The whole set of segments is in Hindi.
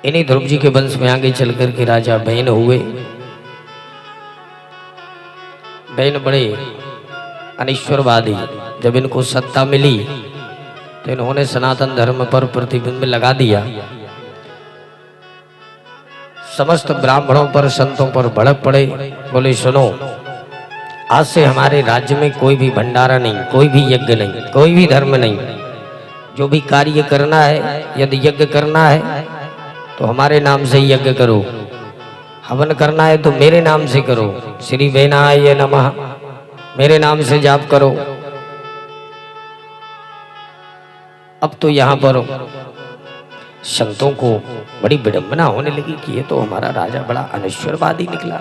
इन्हीं ध्रुव जी के वंश में आगे चल कर के राजा बैन हुए। बैन बड़े अनिश्वरवादी। जब इनको सत्ता मिली तो इन्होंने सनातन धर्म पर प्रतिबंध लगा दिया। समस्त ब्राह्मणों पर, संतों पर भड़क पड़े। बोले सुनो, आज से हमारे राज्य में कोई भी भंडारा नहीं, कोई भी यज्ञ नहीं, कोई भी धर्म नहीं। जो भी कार्य करना है, यदि यज्ञ करना है तो हमारे नाम से यज्ञ करो, हवन करना है तो मेरे नाम से करो, श्री वैनाय नमः मेरे नाम से जाप करो। अब तो यहाँ पर संतों को बड़ी विडंबना होने लगी कि ये तो हमारा राजा बड़ा अनिश्वरवादी निकला।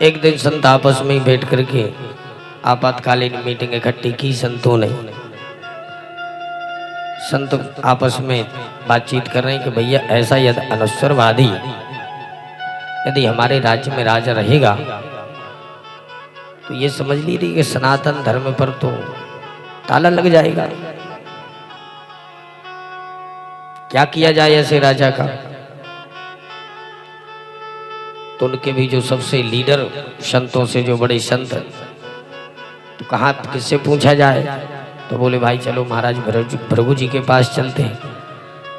एक दिन संत आपस में बैठ करके आपातकालीन मीटिंग इकट्ठी की संतों ने। संत आपस में बातचीत कर रहे हैं कि भैया ऐसा यदि अनिश्वरवादी यदि हमारे राज्य में राजा रहेगा तो ये समझ लीजिए कि सनातन धर्म पर तो ताला लग जाएगा। क्या किया जाए ऐसे राजा का? तो उनके भी जो सबसे लीडर संतों से जो बड़े संत, तो कहाँ किससे पूछा जाए? तो बोले भाई चलो महाराज भृगु जी के पास चलते हैं।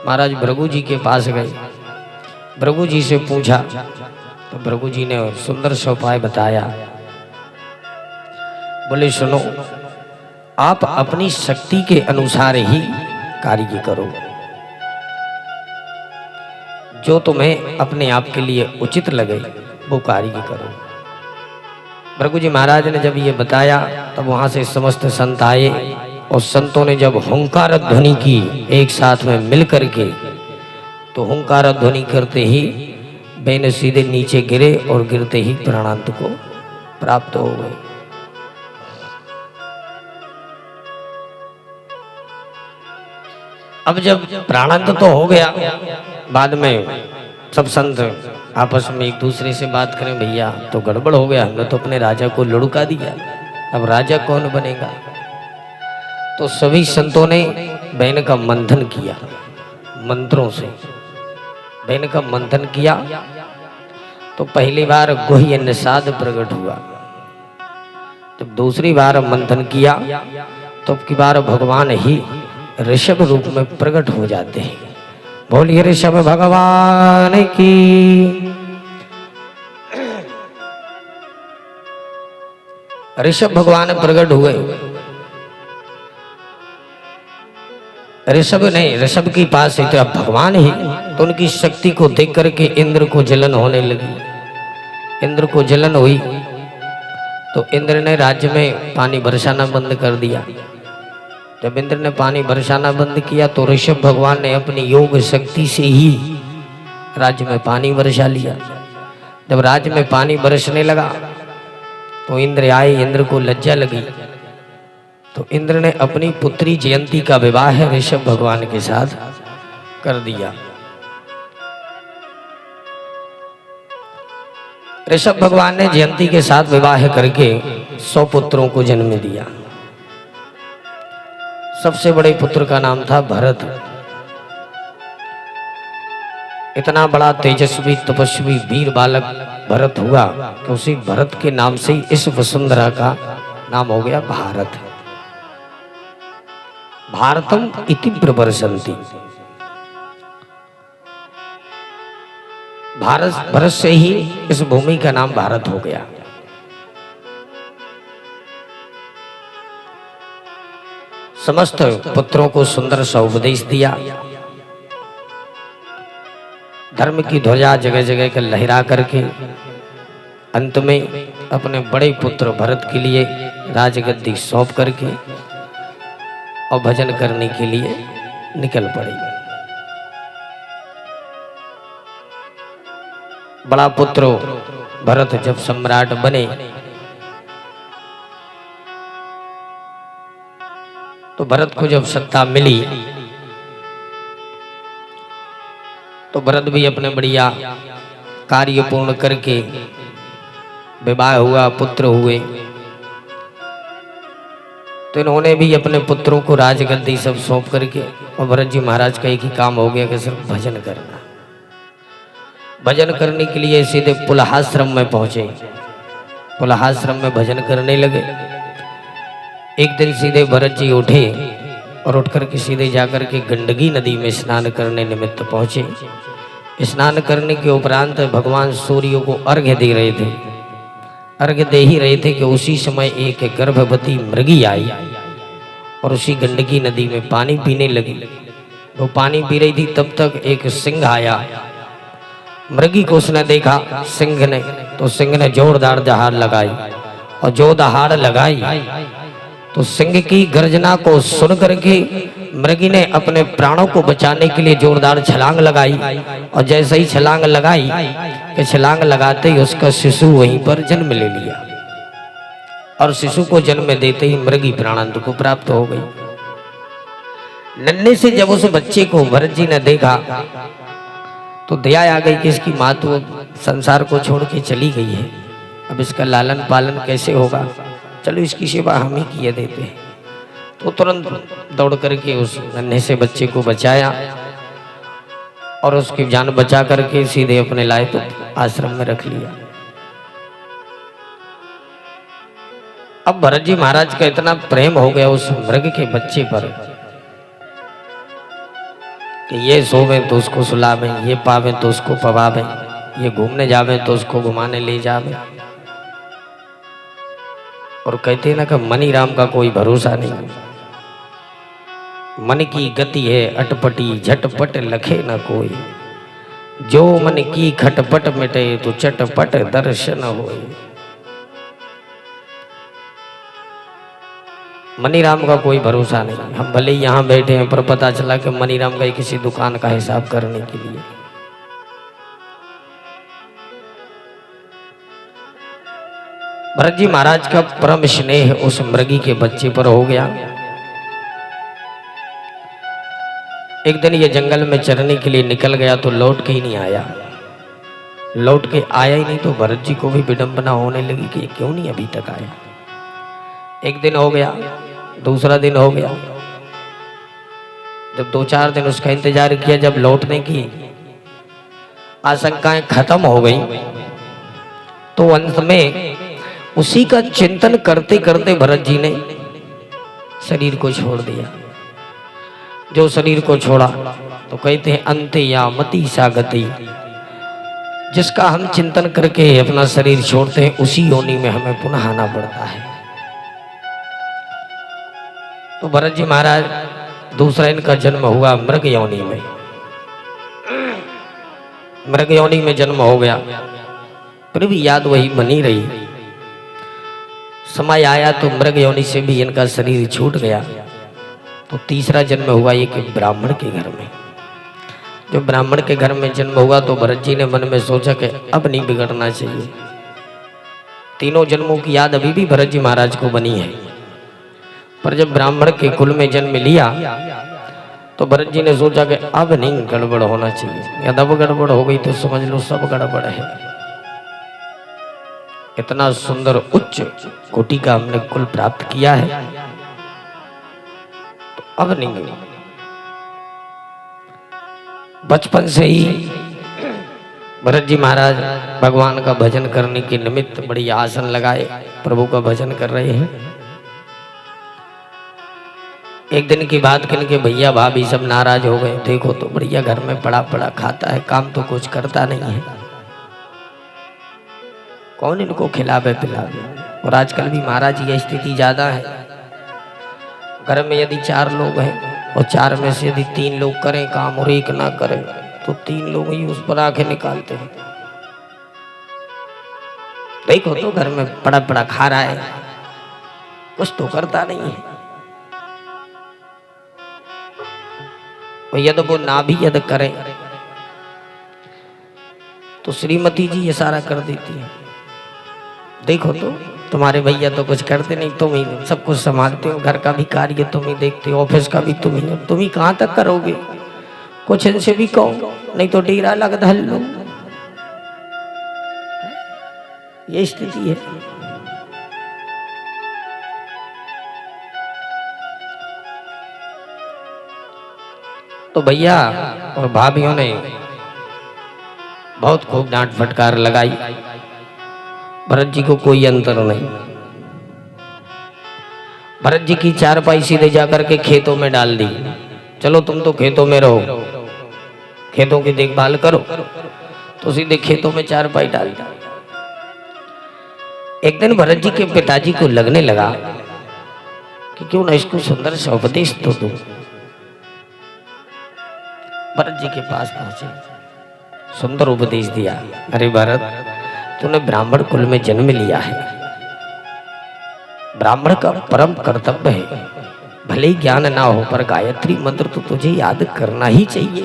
महाराज भृगु जी के पास गए। भृगु जी से पूछा तो भृगु जी ने सुंदर सा उपाय बताया। बोले सुनो, आप अपनी शक्ति के अनुसार ही कार्य करो, जो तुम्हें अपने आप के लिए उचित लगे वो कार्य करो। भृगु जी महाराज ने जब ये बताया तब वहां से समस्त संत आए और संतों ने जब हुंकार ध्वनि की एक साथ में मिल करके, तो हुंकार ध्वनि करते ही बैन सीधे नीचे गिरे और गिरते ही प्राणांत को प्राप्त हो गए। अब जब प्राणांत तो हो गया, बाद में सब संत आपस में एक दूसरे से बात करें, भैया तो गड़बड़ हो गया, हमने तो अपने राजा को लुढ़का दिया, अब राजा कौन बनेगा? तो सभी संतों ने बैन का मंथन किया, मंत्रों से बैन का मंथन किया। तो पहली बार गुह्य निषाद प्रकट हुआ। जब दूसरी बार मंथन किया तो अब की बार भगवान ही ऋषभ रूप में प्रकट हो जाते हैं। बोलिए ऋषभ भगवान की। ऋषभ भगवान प्रकट हुए। ऋषभ नहीं, ऋषभ के पास ही तो अब भगवान ही, तो उनकी शक्ति को देख करके इंद्र को जलन होने लगी। इंद्र को जलन हुई तो इंद्र ने राज्य में पानी बरसाना बंद कर दिया। जब इंद्र ने पानी बरसाना बंद किया तो ऋषभ भगवान ने अपनी योग शक्ति से ही राज्य में पानी बरसा लिया। जब राज्य में पानी बरसने लगा तो इंद्र आए, इंद्र को लज्जा लगी, तो इंद्र ने अपनी पुत्री जयंती का विवाह ऋषभ भगवान के साथ कर दिया। ऋषभ भगवान ने जयंती के साथ विवाह करके 100 पुत्रों को जन्म दिया। सबसे बड़े पुत्र का नाम था भरत। इतना बड़ा तेजस्वी तपस्वी वीर बालक भरत हुआ कि उसी भरत के नाम से इस वसुंधरा का नाम हो गया भारत। भारतम इति प्रवर्षन्ति। भारत से ही इस भूमि का नाम भारत हो गया। समस्त पुत्रों को सुंदर सा उपदेश दिया। धर्म की ध्वजा जगह जगह के लहरा करके अंत में अपने बड़े पुत्र भरत के लिए राजगद्दी सौंप करके और भजन करने के लिए निकल पड़े। बड़ा पुत्र भरत जब सम्राट बने तो भरत को जब सत्ता मिली तो भरत भी अपने बढ़िया कार्य पूर्ण करके विवाह हुआ, पुत्र हुए। तो इन्होंने भी अपने पुत्रों को राजगद्दी सब सौंप करके, और भरत जी महाराज का एक ही काम हो गया कि सिर्फ भजन करना। भजन करने के लिए सीधे पुलहाश्रम में पहुंचे। पुलहाश्रम में भजन करने लगे। एक दिन सीधे भरत जी उठे और उठ करके सीधे जाकर के गंडकी नदी में स्नान करने निमित्त पहुंचे। स्नान करने के उपरांत भगवान सूर्य को अर्घ्य दे रहे थे। अर्घ्य दे ही रहे थे कि उसी समय एक गर्भवती मृगी आई और उसी गंडकी नदी में पानी पीने लगी। वो पानी पी रही थी, तब तक एक सिंह आया। मृगी को उसने देखा, सिंह ने, तो सिंह ने जोरदार दहाड़ लगाई, और जो दहाड़ लगाई तो सिंह की गर्जना को सुन करके मृगी ने अपने प्राणों को बचाने के लिए जोरदार छलांग लगाई। और जैसे ही छलांग लगाई कि छलांग लगाते ही उसका शिशु वहीं पर जन्म ले लिया। और शिशु को जन्म देते ही मृगी प्राणांत को प्राप्त हो गई। नन्हे से जब उस बच्चे को भरत जी ने देखा तो दया आ गई कि इसकी माँ तो संसार को छोड़ के चली गई है, अब इसका लालन पालन कैसे होगा, चलो इसकी सेवा हम ही किए देते हैं। तो तुरंत दौड़ करके उस नन्हे से बच्चे को बचाया और उसकी जान बचा करके सीधे अपने लाए तो आश्रम में रख लिया। अब भरत जी महाराज का इतना प्रेम हो गया उस मृग के बच्चे पर कि ये सोवे तो उसको सुलावे, ये पावे तो उसको पवावे, ये घूमने जावे तो उसको घुमाने ले जावे। और कहते हैं ना कि मनी राम का कोई भरोसा नहीं। मन की गति है अटपटी, झटपट लखे न कोई, जो मन की खटपट मिटे तो चटपट दर्शन होए। मनीराम का कोई भरोसा नहीं। हम भले ही यहाँ बैठे हैं पर पता चला कि मनीराम गए किसी दुकान का हिसाब करने के लिए। भरत जी महाराज का परम स्नेह उस मृगी के बच्चे पर हो गया। एक दिन ये जंगल में चरने के लिए निकल गया तो लौट के ही नहीं आया। लौट के आया ही नहीं तो भरत जी को भी विडंबना होने लगी कि क्यों नहीं अभी तक आया। एक दिन हो गया, दूसरा दिन हो गया, जब 2-4 दिन उसका इंतजार किया, जब लौटने की आशंकाएं खत्म हो गई तो अंत में उसी का चिंतन करते करते भरत जी ने शरीर को छोड़ दिया। जो शरीर को छोड़ा तो कहते हैं अंते या मति सा गति, जिसका हम चिंतन करके अपना शरीर छोड़ते हैं उसी योनि में हमें पुनः आना पड़ता है। तो भरत जी महाराज दूसरा इनका जन्म हुआ मृग योनि में। मृग योनि में जन्म हो गया, फिर भी याद वही बनी रही। समय आया तो मृग योनि से भी इनका शरीर छूट गया। तो तीसरा जन्म हुआ एक ब्राह्मण के घर में। जो ब्राह्मण के घर में जन्म हुआ तो भरत जी ने मन में सोचा कि अब नहीं बिगड़ना चाहिए। तीनों जन्मों की याद अभी भी भरत जी महाराज को बनी है। पर जब ब्राह्मण के कुल में जन्म लिया तो भरत जी ने सोचा कि अब नहीं गड़बड़ होना चाहिए, या अब गड़बड़ हो गई तो समझ लो सब गड़बड़ है। इतना सुंदर उच्च कोटि का हमने कुल प्राप्त किया है, तो अब नहीं। बचपन से ही भरत जी महाराज भगवान का भजन करने के निमित्त बड़ी आसन लगाए, प्रभु का भजन कर रहे हैं। एक दिन की बात करके भैया भाभी सब नाराज हो गए। देखो तो बढ़िया घर में पड़ा पड़ा खाता है, काम तो कुछ करता नहीं है, कौन इनको खिलावे पिलावे। और आजकल भी महाराज ये स्थिति ज्यादा है। घर में यदि 4 लोग हैं और 4 में से यदि 3 लोग करें काम और एक ना करें तो 3 लोग ही उस पर आंखें निकालते हैं। देखो तो घर में पड़ा पड़ा खा रहा है, कुछ तो करता नहीं है। यदि वो ना भी यदि करें तो श्रीमती जी ये सारा कर देती है। देखो तो तुम्हारे भैया तो कुछ करते नहीं, तुम ही सब कुछ संभालते हो, घर का भी कार्य तुम ही देखते हो, ऑफिस का भी तुम ही कहाँ तक करोगे, कुछ इनसे भी कहो नहीं तो डेरा लग धल लो। ये स्थिति है। तो भैया और भाभियों ने बहुत खूब डांट फटकार लगाई। भरत जी को कोई अंतर नहीं। भरत जी की चारपाई सीधे जाकर के खेतों में डाल दी। चलो तुम तो खेतों में रहो, खेतों की देखभाल करो, तो सीधे खेतों में चारपाई डाल दी। एक दिन भरत जी के पिताजी को लगने लगा कि क्यों ना इसको सुंदर सा उपदेश तो दूं। भरत जी के पास पहुंचे, सुंदर उपदेश दिया। अरे भरत, तूने ब्राह्मण कुल में जन्म लिया है, ब्राह्मण का परम कर्तव्य है, भले ही ज्ञान ना हो पर गायत्री मंत्र तो तुझे याद करना ही चाहिए।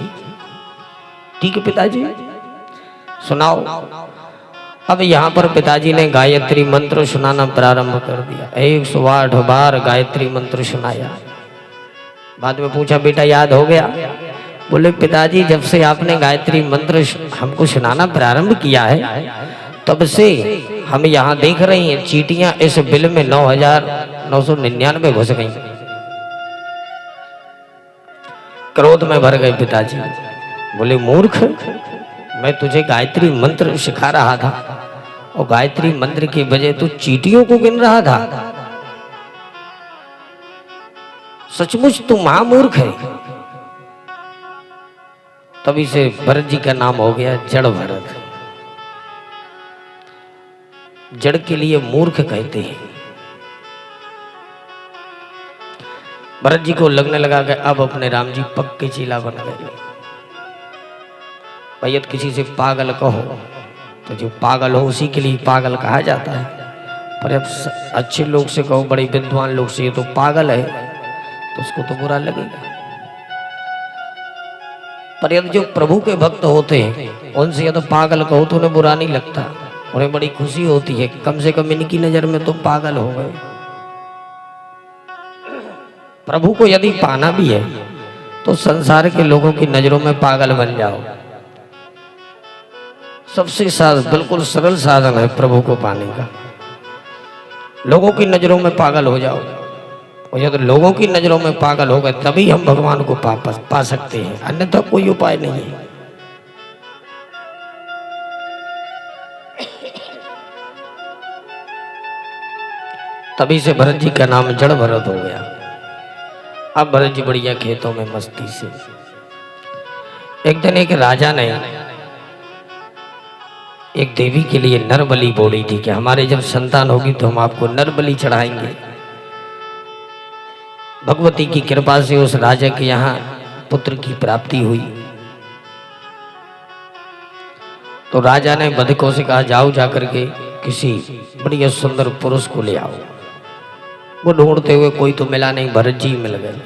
ठीक है पिताजी, सुनाओ। अब यहाँ पर पिताजी ने गायत्री मंत्र सुनाना प्रारंभ कर दिया। 108 बार गायत्री मंत्र सुनाया। बाद में पूछा, बेटा याद हो गया? बोले, पिताजी जब से आपने गायत्री मंत्र हमको सुनाना प्रारंभ किया है तब से हम यहाँ देख रहे हैं चींटियां इस बिल में 9,999 घुस गई। क्रोध में भर गए पिताजी। बोले, मूर्ख, मैं तुझे गायत्री मंत्र सिखा रहा था और गायत्री मंत्र की वजह तू चींटियों को गिन रहा था। सचमुच तू महामूर्ख है। तभी से भरत जी का नाम हो गया जड़ भरत। जड़ के लिए मूर्ख कहते हैं। भरत जी को लगने लगा कि अब अपने राम जी पक्के चीला बन गए। भैया किसी से पागल कहो तो जो पागल हो उसी के लिए पागल कहा जाता है, पर अब अच्छे लोग से कहो, बड़े विद्वान लोग से, ये तो पागल है, तो उसको तो बुरा लगेगा। पर यदि जो प्रभु के भक्त होते हैं उनसे यदि पागल कहो तो उन्हें बुरा नहीं लगता, उन्हें बड़ी खुशी होती है, कम से कम इनकी नजर में तो पागल हो गए। प्रभु को यदि पाना भी है तो संसार के लोगों की नजरों में पागल बन जाओ। सबसे बिल्कुल सरल साधन है प्रभु को पाने का। लोगों की नजरों में पागल हो जाओ, और यदि लोगों की नजरों में पागल हो गए तभी हम भगवान को पा सकते हैं, अन्यथा कोई उपाय नहीं है। तभी से भरत जी का नाम जड़ भरत हो गया। अब भरत जी बढ़िया खेतों में मस्ती से। एक दिन एक राजा ने एक देवी के लिए नर बलि बोली थी कि हमारे जब संतान होगी तो हम आपको नर बलि चढ़ाएंगे। भगवती की कृपा से उस राजा के यहाँ पुत्र की प्राप्ति हुई। तो राजा ने बधिकों से कहा, जाओ जाकर के किसी बढ़िया सुंदर पुरुष को ले आओ। वो ढूंढते हुए कोई तो मिला नहीं, भरत जी मिल गए।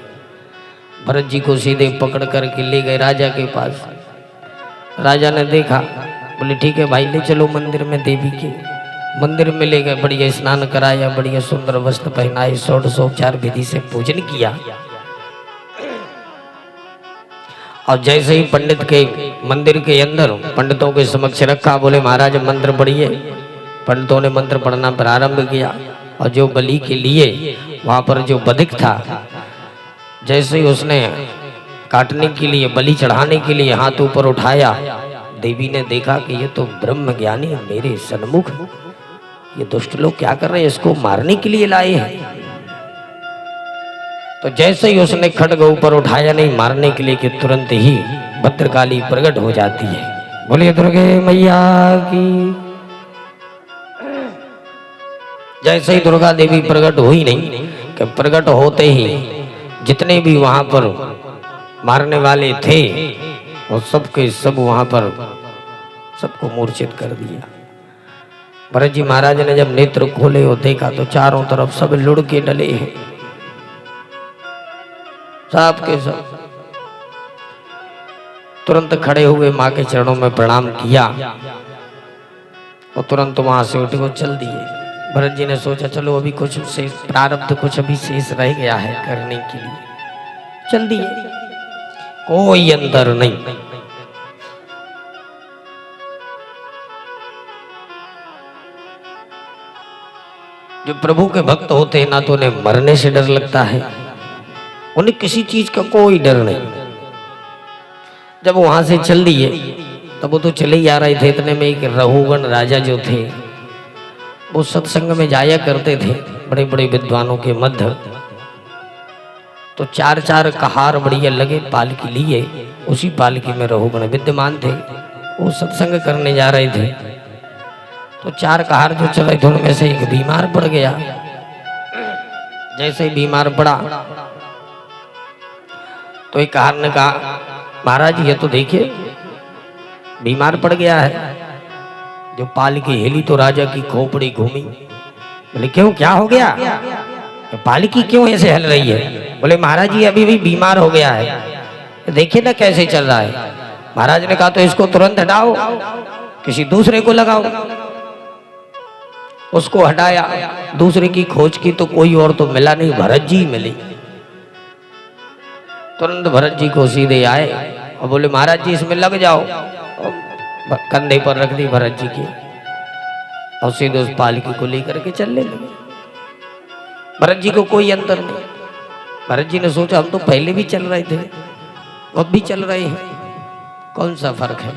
भरत जी को सीधे पकड़ करके ले गए राजा के पास। राजा ने देखा, बोले ठीक है भाई, ले चलो मंदिर में। देवी के मंदिर में ले गए, बढ़िया स्नान कराया, बढ़िया सुंदर वस्त्र पहनाए, षोडशोपचार विधि से पूजन किया। और जैसे ही पंडित के मंदिर के अंदर पंडितों के समक्ष रखा, बोले महाराज मंत्र पढ़िए। पंडितों ने मंत्र पढ़ना प्रारंभ किया, और जो बलि के लिए वहां पर जो बधिक था, जैसे ही उसने काटने के लिए, बलि चढ़ाने के लिए हाथ ऊपर उठाया, देवी ने देखा कि ये तो ब्रह्म ज्ञानी मेरे सन्मुख, ये दुष्ट लोग क्या कर रहे हैं, इसको मारने के लिए लाए हैं। तो जैसे ही उसने खड्ग ऊपर उठाया, नहीं मारने के लिए, कि तुरंत ही भद्रकाली प्रकट हो जाती है। बोलिए दुर्गे मैया की। जैसे ही दुर्गा देवी प्रकट हुई, नहीं कि प्रकट होते ही जितने भी वहां पर मारने वाले थे और सबके सब वहां पर सबको मूर्छित कर दिया। भरत जी महाराज ने जब नेत्र खोले और देखा तो चारों तरफ सब लुढ़ के डले हैं, सब के सब। तुरंत खड़े हुए मां के चरणों में प्रणाम किया और तुरंत वहां से उठ को चल दिए। भरत जी ने सोचा चलो अभी कुछ शेष प्रारब्ध कुछ अभी शेष रह गया है करने के लिए, चल दिए, कोई अंतर नहीं। जो प्रभु के भक्त होते हैं ना तो उन्हें मरने से डर लगता है, उन्हें किसी चीज का कोई डर नहीं। जब वहां से चल दिए तब वो तो चले ही आ रहे थे, इतने में एक रहुगण राजा जो थे वो सत्संग में जाया करते थे बड़े बड़े विद्वानों के मध्य। तो चार चार कहार बढ़िया लगे पालकी लिए, उसी पालकी में रहुगण विद्यमान थे, वो सत्संग करने जा रहे थे। तो चार कहार जो चल रहे थे उनमें से एक बीमार पड़ गया। जैसे ही बीमार पड़ा तो एक कहार ने कहा, महाराज ये तो देखिए बीमार पड़ गया है। जो पालकी हिली तो राजा की खोपड़ी घूमी। बोले क्यों, क्या हो गया, पालकी क्यों ऐसे हिल रही है? बोले महाराज जी अभी भी बीमार हो गया है, देखिए ना कैसे चल रहा है। महाराज ने कहा तो इसको तुरंत हटाओ, किसी दूसरे को लगाओ। उसको हटाया, दूसरे की खोज की तो कोई और तो मिला नहीं, भरत जी मिले। तुरंत भरत जी को सीधे आए और बोले महाराज जी इसमें लग जाओ। कंधे पर रख दी भरत जी की और सीधे उस पालकी को लेकर के चलने लगे। भरत जी को कोई अंतर नहीं। भरत जी ने सोचा हम तो पहले भी चल रहे थे, अब भी चल रहे हैं, कौन सा फर्क है।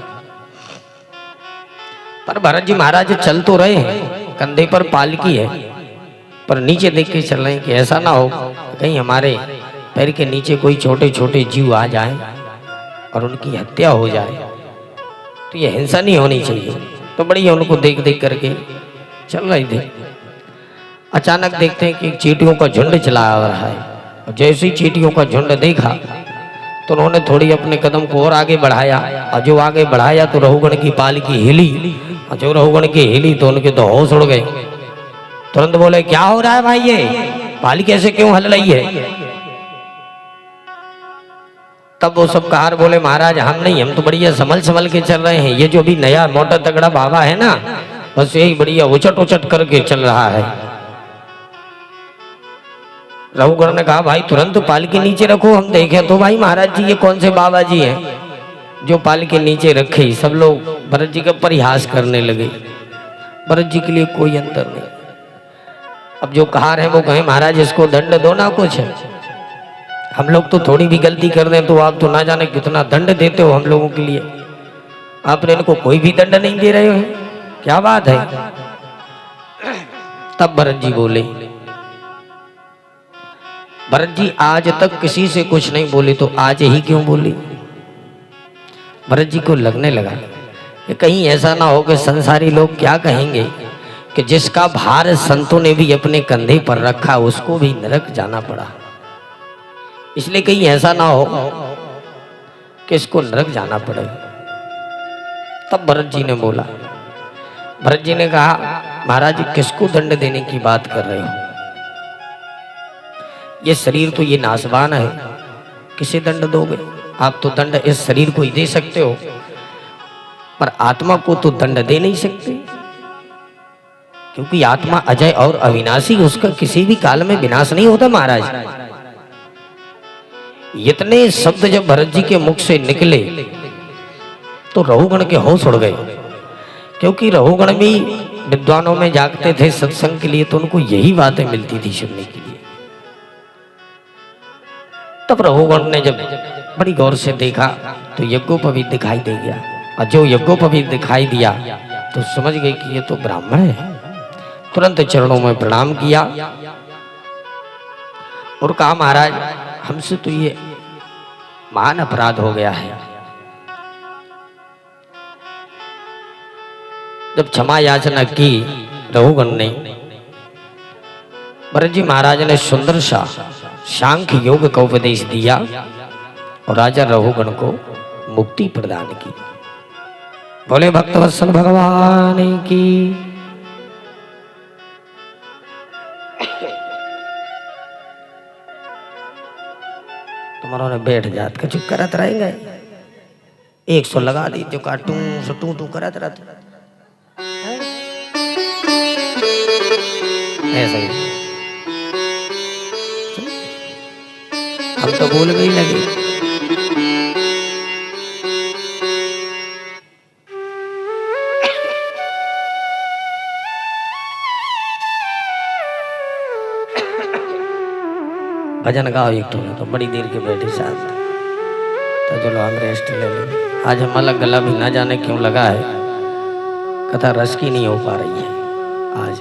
पर भरत जी महाराज चल तो रहे हैं, कंधे पर पालकी है, पर नीचे देख के चल रहे हैं कि ऐसा ना हो कहीं हमारे पैर के नीचे कोई छोटे छोटे जीव आ जाए और उनकी हत्या हो जाए, तो ये हिंसा नहीं होनी चाहिए। तो बढ़िया उनको देख देख करके चल रहे थे। अचानक देखते हैं कि चींटियों का झुंड चला आ रहा है, और जैसे ही चींटियों का झुंड देखा तो उन्होंने थोड़ी अपने कदम को और आगे बढ़ाया, और जो आगे बढ़ाया तो रहुगण की पालकी हिली, और जो रहुगण की हिली तो उनके तो होश उड़ गए। तुरंत बोले क्या हो रहा है भाई, ये पालकी ऐसे क्यों हल रही है? तब वो सब कहार बोले महाराज हम नहीं, हम तो बढ़िया संभल संभल के चल रहे हैं, ये जो भी नया मोटा तगड़ा बाबा है ना बस यही बढ़िया उचट उचट करके चल रहा है। रहुगण ने कहा भाई तुरंत पालकी नीचे रखो हम देखें। तो भाई महाराज जी ये कौन से बाबा जी हैं जो पालकी नीचे रखे? सब लोग भरत जी का परिहास करने लगे। भरत जी के लिए कोई अंतर नहीं। अब जो कहार है वो कहे महाराज इसको दंड दो ना, कुछ है, हम लोग तो थोड़ी भी गलती कर दें तो आप तो ना जाने कितना दंड देते हो हम लोगों के लिए, आपने इनको कोई भी दंड नहीं दे रहे हो, क्या बात है। तब भरत जी बोले, भरत जी आज तक किसी से कुछ नहीं बोले तो आज ही क्यों बोली? भरत जी को लगने लगा कि कहीं ऐसा ना हो कि संसारी लोग क्या कहेंगे कि जिसका भार संतों ने भी अपने कंधे पर रखा उसको भी नरक जाना पड़ा, इसलिए कहीं ऐसा ना हो कि इसको नरक जाना पड़े। तब भरत जी ने बोला, भरत जी ने कहा महाराज किसको दंड देने की बात कर रहे हो? ये शरीर तो ये नासवान है, किसे दंड दोगे? आप तो दंड इस शरीर को ही दे सकते हो, पर आत्मा को तो दंड दे नहीं सकते, क्योंकि आत्मा अजय और अविनाशी, उसका किसी भी काल में विनाश नहीं होता। महाराज इतने शब्द जब भरत जी के मुख से निकले तो रहुगण के होश उड़ गए, क्योंकि रहुगण भी विद्वानों में जागते थे सत्संग के लिए, तो उनको यही बातें मिलती थी सुनने के लिए। तब रहुगण ने जब बड़ी गौर से देखा तो यज्ञोपवीत दिखाई दे गया, और जो यज्ञोपवीत दिखाई दिया तो समझ गए कि ये तो ब्राह्मण है। तुरंत चरणों में प्रणाम किया और कहा महाराज हमसे तो ये महान अपराध हो गया है। जब क्षमा याचना की रहुगण ने, भरत जी महाराज ने सुंदर सा सांख्य योग का उपदेश दिया और राजा रहुगण को मुक्ति प्रदान की। बोले भक्तवत्सल भगवान की। तुम्हारों ने बैठ जात का चुप करत रहेंगे, 100 लगा दी जो काटू सो टू टू करत रहते ऐसा ही। हम तो बोल गई लगे। भजन गाओ एक तो बड़ी देर के बैठे साथ तो चलो हम रेस्ट ले लें। आज हमारा गला भी ना जाने क्यों लगा है, कथा रस की नहीं हो पा रही है आज।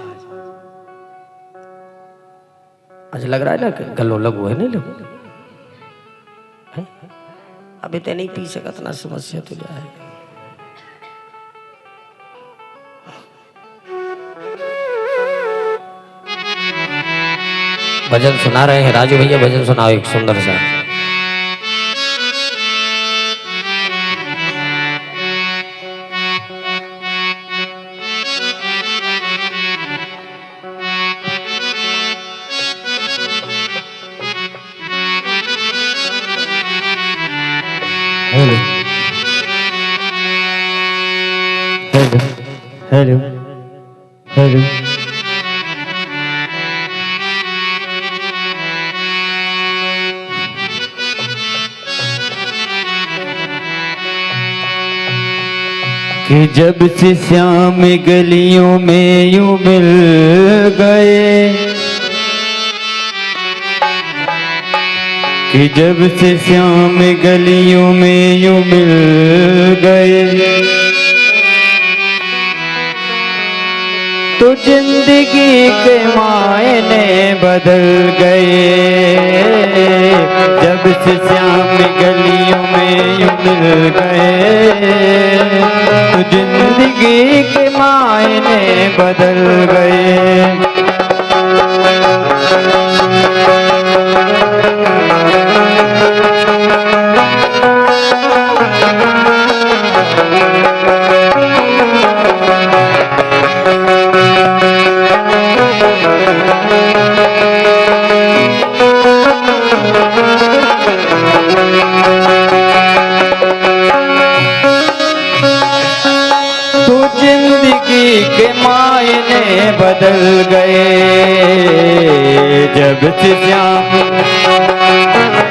आज लग रहा है ना कि गलो लगो है, नहीं लगो है? अभी तो नहीं पी सकत ना, समस्या तो जाए। भजन सुना रहे हैं राजू भैया, भजन सुनाओ एक सुंदर सा। Hello hello hello hello. कि जब से श्याम गलियों में यूं मिल गए, कि जब से श्याम गलियों में यूं मिल गए, तो जिंदगी के मायने बदल गए। जब से श्याम गलियों में यूं मिल गए, तो जिंदगी के मायने बदल गए। के मायने बदल गए।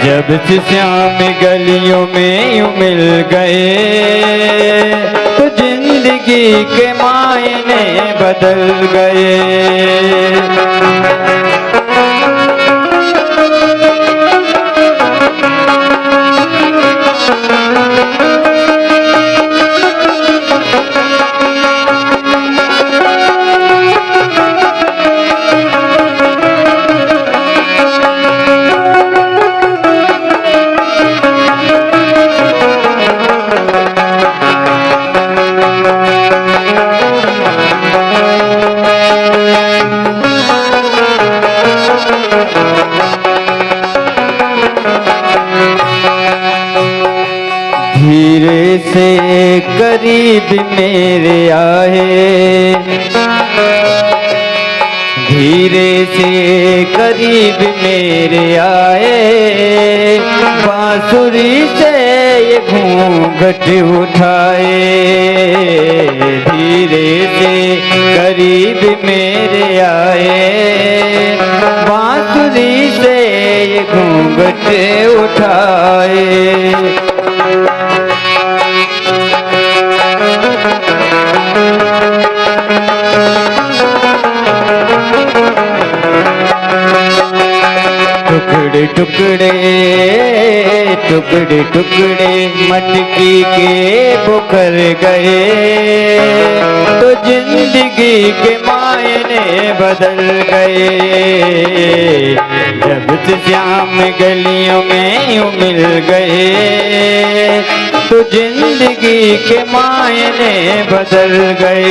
जब से श्याम गलियों में यूं मिल गए, तो जिंदगी के मायने बदल गए। धीरे से करीब मेरे आए, धीरे से करीब मेरे आए, बांसुरी से ये घूंघट उठाए। धीरे से करीब मेरे आए, बांसुरी से ये घूंघट उठाए। टुकड़े टुकड़े टुकड़े टुकड़े मटकी के बुखर गए, तो जिंदगी के मायने बदल गए। जब से श्याम गलियों में यूं मिल गए, तो जिंदगी के मायने बदल गए।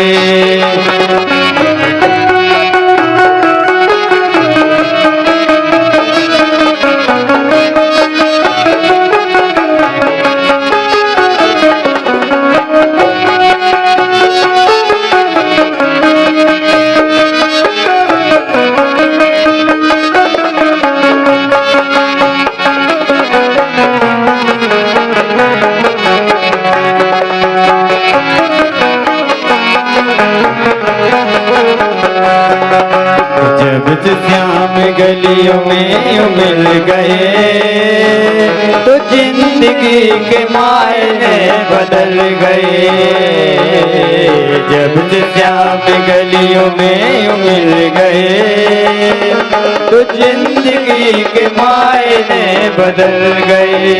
मिल गए तो जिंदगी के मायने बदल गए। जब से श्याम गलियों में यूं मिल गए तो जिंदगी के मायने बदल गए।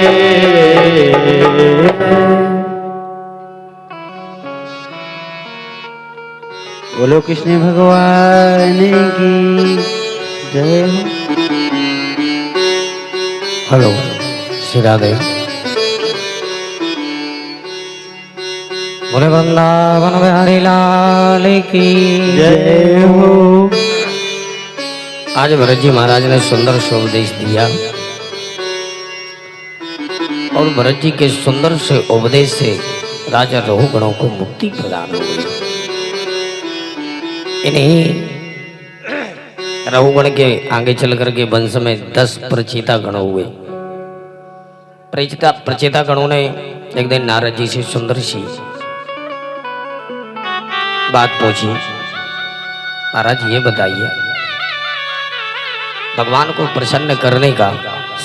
बोलो कृष्ण भगवान की जय हो। हेलो श्री राधे। बोले वृंदावन बिहारी लाल की जय हो। आज भरत जी महाराज ने सुंदर से उपदेश दिया और भरत जी के सुंदर से उपदेश से राजा रघुगणों को मुक्ति प्रदान हो गई। इन्हीं रघुगण के आगे चल करके वंश में 10 प्रचेता गण हुए। प्रचेता गणों ने एक दिन नारद जी से सुंदर सी बात पूछी। महाराज ये बताइए, भगवान को प्रसन्न करने का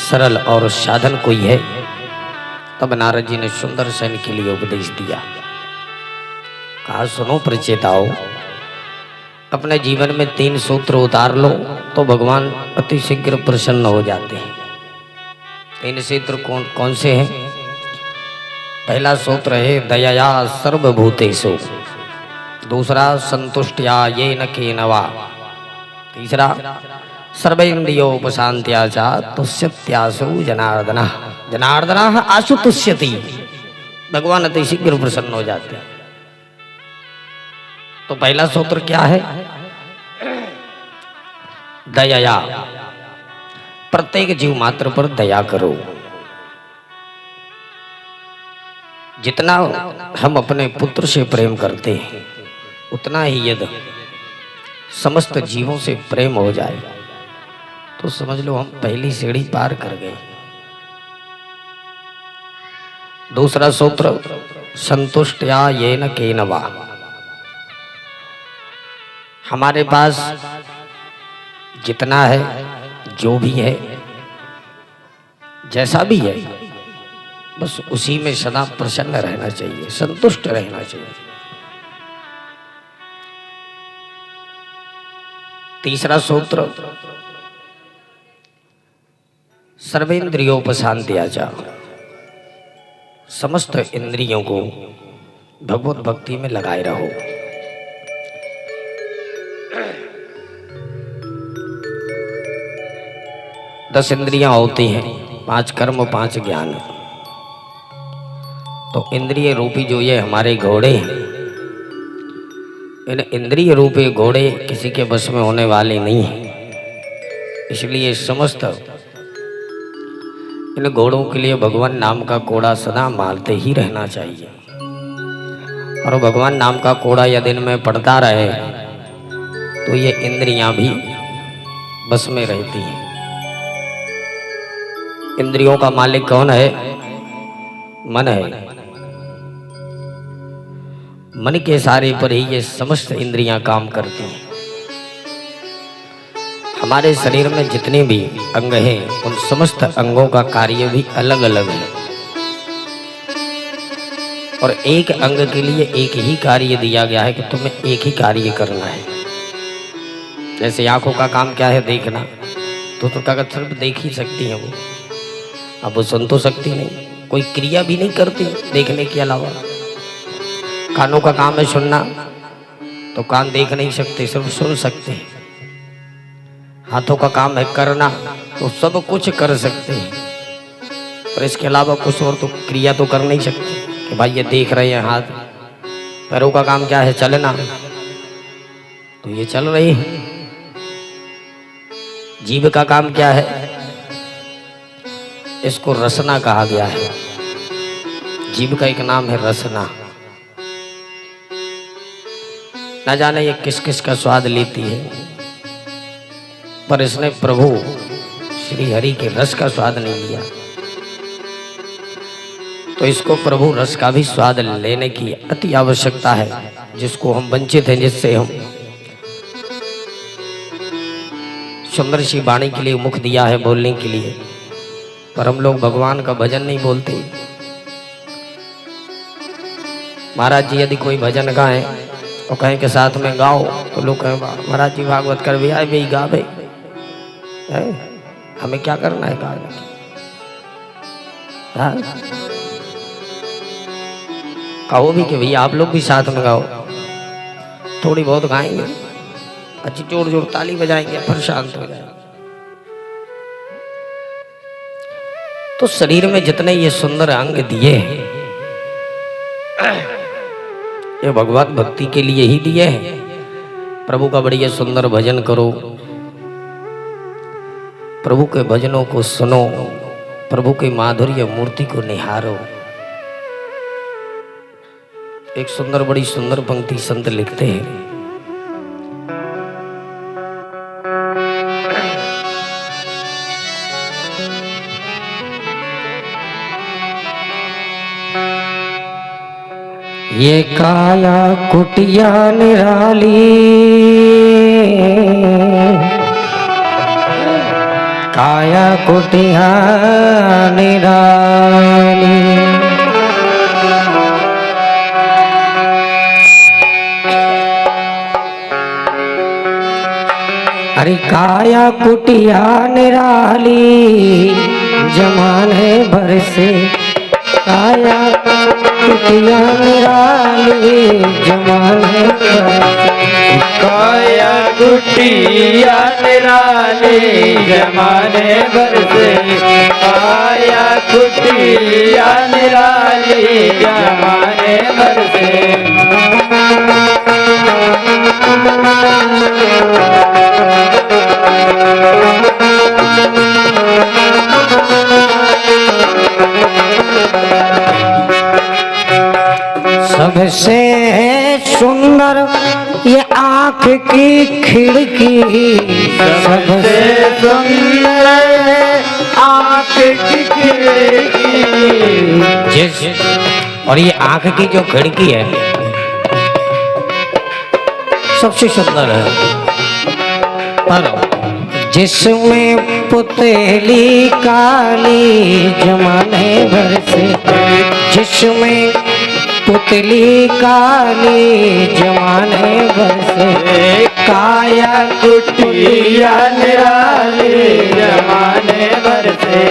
सरल और साधन कोई है? तब नारद जी ने सुंदर से इनके लिए उपदेश दिया। कहा सुनो प्रचेताओं, अपने जीवन में 3 सूत्र उतार लो तो भगवान अति शीघ्र प्रसन्न हो जाते हैं। 3 सूत्र कौन कौन से हैं? पहला सूत्र है दयया सर्वभूतेषु, दूसरा संतुष्टया येन केनवा, तीसरा सर्वेन्द्रियोपशांत्या च तुष्यत्यासु जनार्दनः जनार्दनः आशु तुष्यति। भगवान अति शीघ्र प्रसन्न हो जाते हैं। तो पहला सूत्र क्या है? दया, प्रत्येक जीव मात्र पर दया करो। जितना हम अपने पुत्र से प्रेम करते हैं उतना ही यदि समस्त जीवों से प्रेम हो जाए तो समझ लो हम पहली सीढ़ी पार कर गए। दूसरा सूत्र संतुष्टया येन केनवा, हमारे पास जितना है, जो भी है, जैसा भी है, बस उसी में सदा प्रसन्न रहना चाहिए, संतुष्ट रहना चाहिए। तीसरा सूत्र सर्वेन्द्रियोपशांत्या च, समस्त इंद्रियों को भगवत भक्ति में लगाए रहो। दस इंद्रियां होती हैं, 5 कर्म 5 ज्ञान। तो इंद्रिय रूपी जो ये हमारे घोड़े हैं, इन इंद्रिय रूपी घोड़े किसी के बस में होने वाले नहीं हैं। इसलिए समस्त इन घोड़ों के लिए भगवान नाम का कोड़ा सदा मारते ही रहना चाहिए। और भगवान नाम का कोड़ा यदि दिन में पड़ता रहे तो ये इंद्रियां भी बस में रहती हैं। इंद्रियों का मालिक कौन है? मन है। मन के सारे पर ही ये समस्त इंद्रियां काम करती हैं। हमारे शरीर में जितने भी अंग हैं उन समस्त अंगों का कार्य भी अलग अलग है और एक अंग के लिए एक ही कार्य दिया गया है कि तुम्हें एक ही कार्य करना है। जैसे आंखों का काम क्या है? देखना। तो क्या सिर्फ देख ही सकती है वो, अब वो सुन तो सकती नहीं, कोई क्रिया भी नहीं करती देखने के अलावा। कानों का काम है सुनना, तो कान देख नहीं सकते, सिर्फ सुन सकते हैं। हाथों का काम है करना, तो सब कुछ कर सकते हैं, पर इसके अलावा कुछ और तो क्रिया तो कर नहीं सकते कि भाई ये देख रहे हैं हाथ। पैरों का काम क्या है? चलना, तो ये चल रही है। जीभ का काम क्या है? इसको रसना कहा गया है। जीभ का एक नाम है रसना। न जाने ये किस किस का स्वाद लेती है, पर इसने प्रभु श्री हरि के रस का स्वाद नहीं लिया, तो इसको प्रभु रस का भी स्वाद लेने की अति आवश्यकता है, जिसको हम वंचित हैं, जिससे हम सुंदर सी वाणी के लिए मुख दिया है बोलने के लिए, पर हम लोग भगवान का भजन नहीं बोलते। महाराज जी यदि कोई भजन गाए और कहें के साथ में गाओ तो लोग कहें महाराज जी भागवत कर भी आए भी गा भाई, हमें क्या करना है गा? कहो भी कि भैया आप लोग भी साथ में गाओ, थोड़ी बहुत गाएंगे, अच्छी जोर जोर ताली बजाएंगे, फिर शांत हो जाएंगे। तो शरीर में जितने ये सुंदर अंग दिए हैं ये भगवत भक्ति के लिए ही दिए हैं। प्रभु का बढ़िया सुंदर भजन करो, प्रभु के भजनों को सुनो, प्रभु के माधुर्य मूर्ति को निहारो। एक सुंदर बड़ी सुंदर पंक्ति संत लिखते हैं, ये काया कुटिया निराली, काया कुटिया निराली, अरे काया कुटिया निराली जमाने भर से, काया कुटिया निराली जमाने भर से, काया कुटिया निराली जमाने भर से, काया कुटिया निराली जमाने भर से। सबसे सुंदर ये आँख की खिड़की, सबसे सुंदर आँख की खिड़की, और ये आँख की जो खिड़की है सबसे सुंदर है, पर जिसमें पुतली काली जमाने भर से, जिसमें पुतली काली जमाने भर से, काया कुटिया निराली जमाने भर से,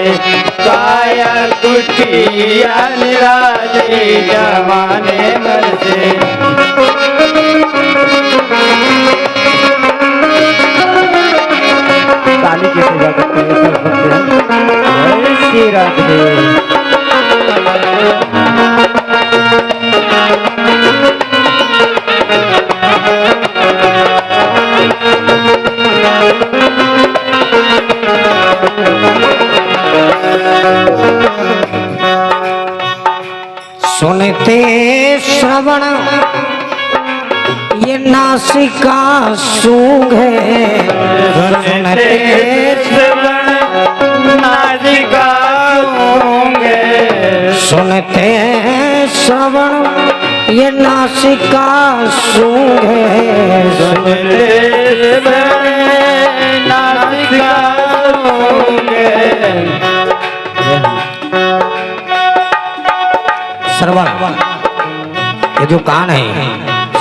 काया कुटिया निराली जमाने भर से। ताली की सेवा करते हैं सब भक्त। जय श्री राधे। सुनते श्रवण ये नासिका सूंघे, सुनते श्रवण नासिका सूंघे, सुनते श्रवण ये नासिका सूंघे, सुनते श्रवण नासिका सूंघे। श्रवण ये जो कान है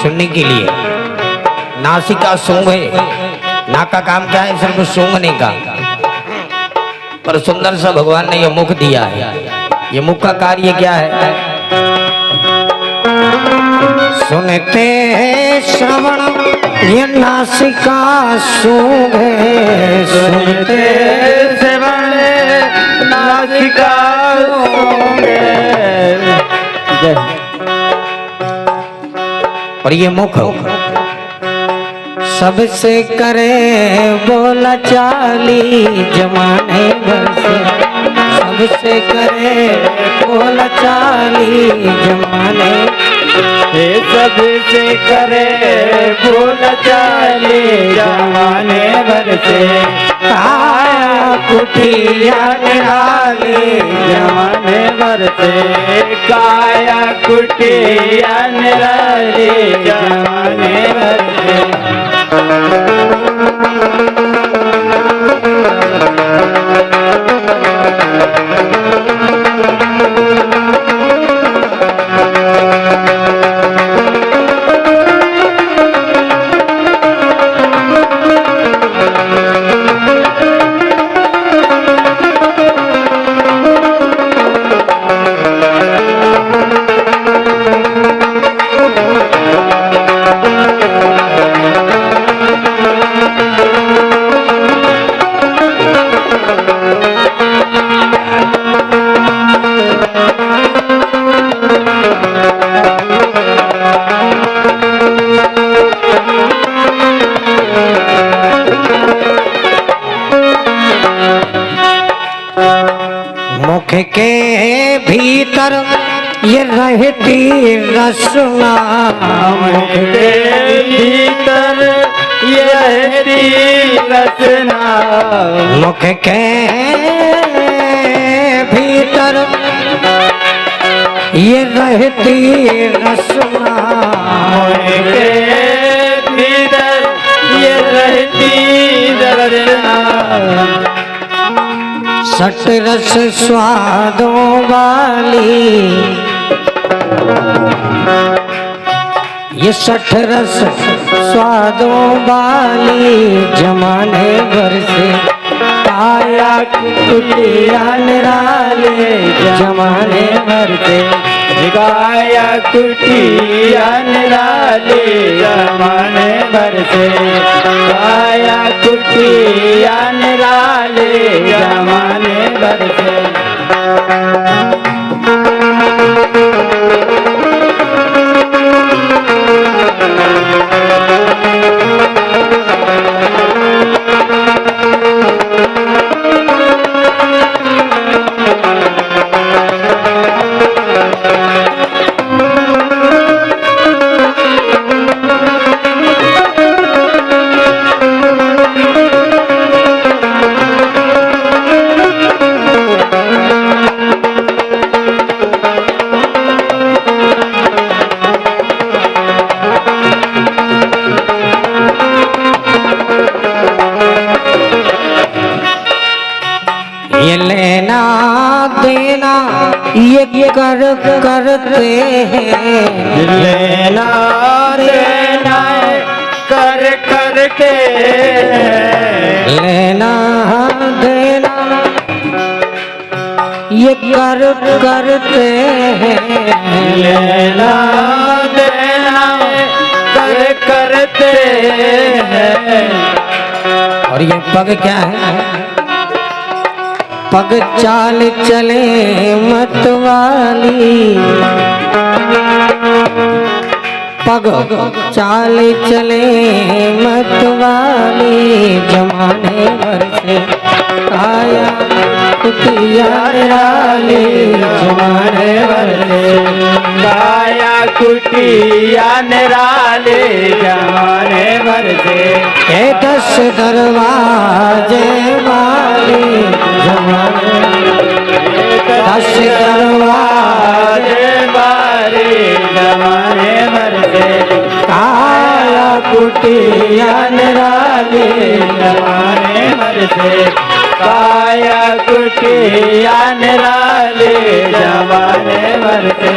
सुनने के लिए, नासिका सूंघे, नाक का काम क्या है? सिर्फ सूंघने का, पर सुंदर सा भगवान ने ये मुख दिया है। ये मुख का कार्य क्या है? सुनते श्रवण ये नासिका सूंघे, सुनते श्रवण नासिका सूंघे। और ये मुख सबसे करे बोला चाली जमाने भर से, सबसे करे बोला चाली जमाने, सबसे करे बोला चाली जमाने भर से, काया कुटिया निराली जमाने भर से, काया कुटिया निराली जमाने भर से। मुख के भीतर ये रहती रसना, मुख के भीतर ये रहती रसना, मुख के भीतर ये रहती रसना, मुख के भीतर ये रहती रसना, सट रस स्वादों वाली, ये सठ रस स्वादों वाली जमाने भर से काया कुटिया निराले, जमाने भर से गाया कुटिया निराले, जमाने भर से गाया कुटिया निराले, जमाने भर से। ये लेना देना ये कर करते हैं, लेना देना कर करते, लेना देना ये कर करते हैं, लेना देना कर करते हैं। और ये पग क्या है? पग चाल चले मतवाली, पग चाल चले मतवाली जमाने भर से आया कुटिया निराली, जमाने भर से गाया कुटिया निराले, जमाने भर से ए 10 दरवाजे वाली जमाने 10 दरवाजे बारे जमाने भर से काया कुटिया निराली, जमाने भर से काया कुटिया निराले, जमाने भर से।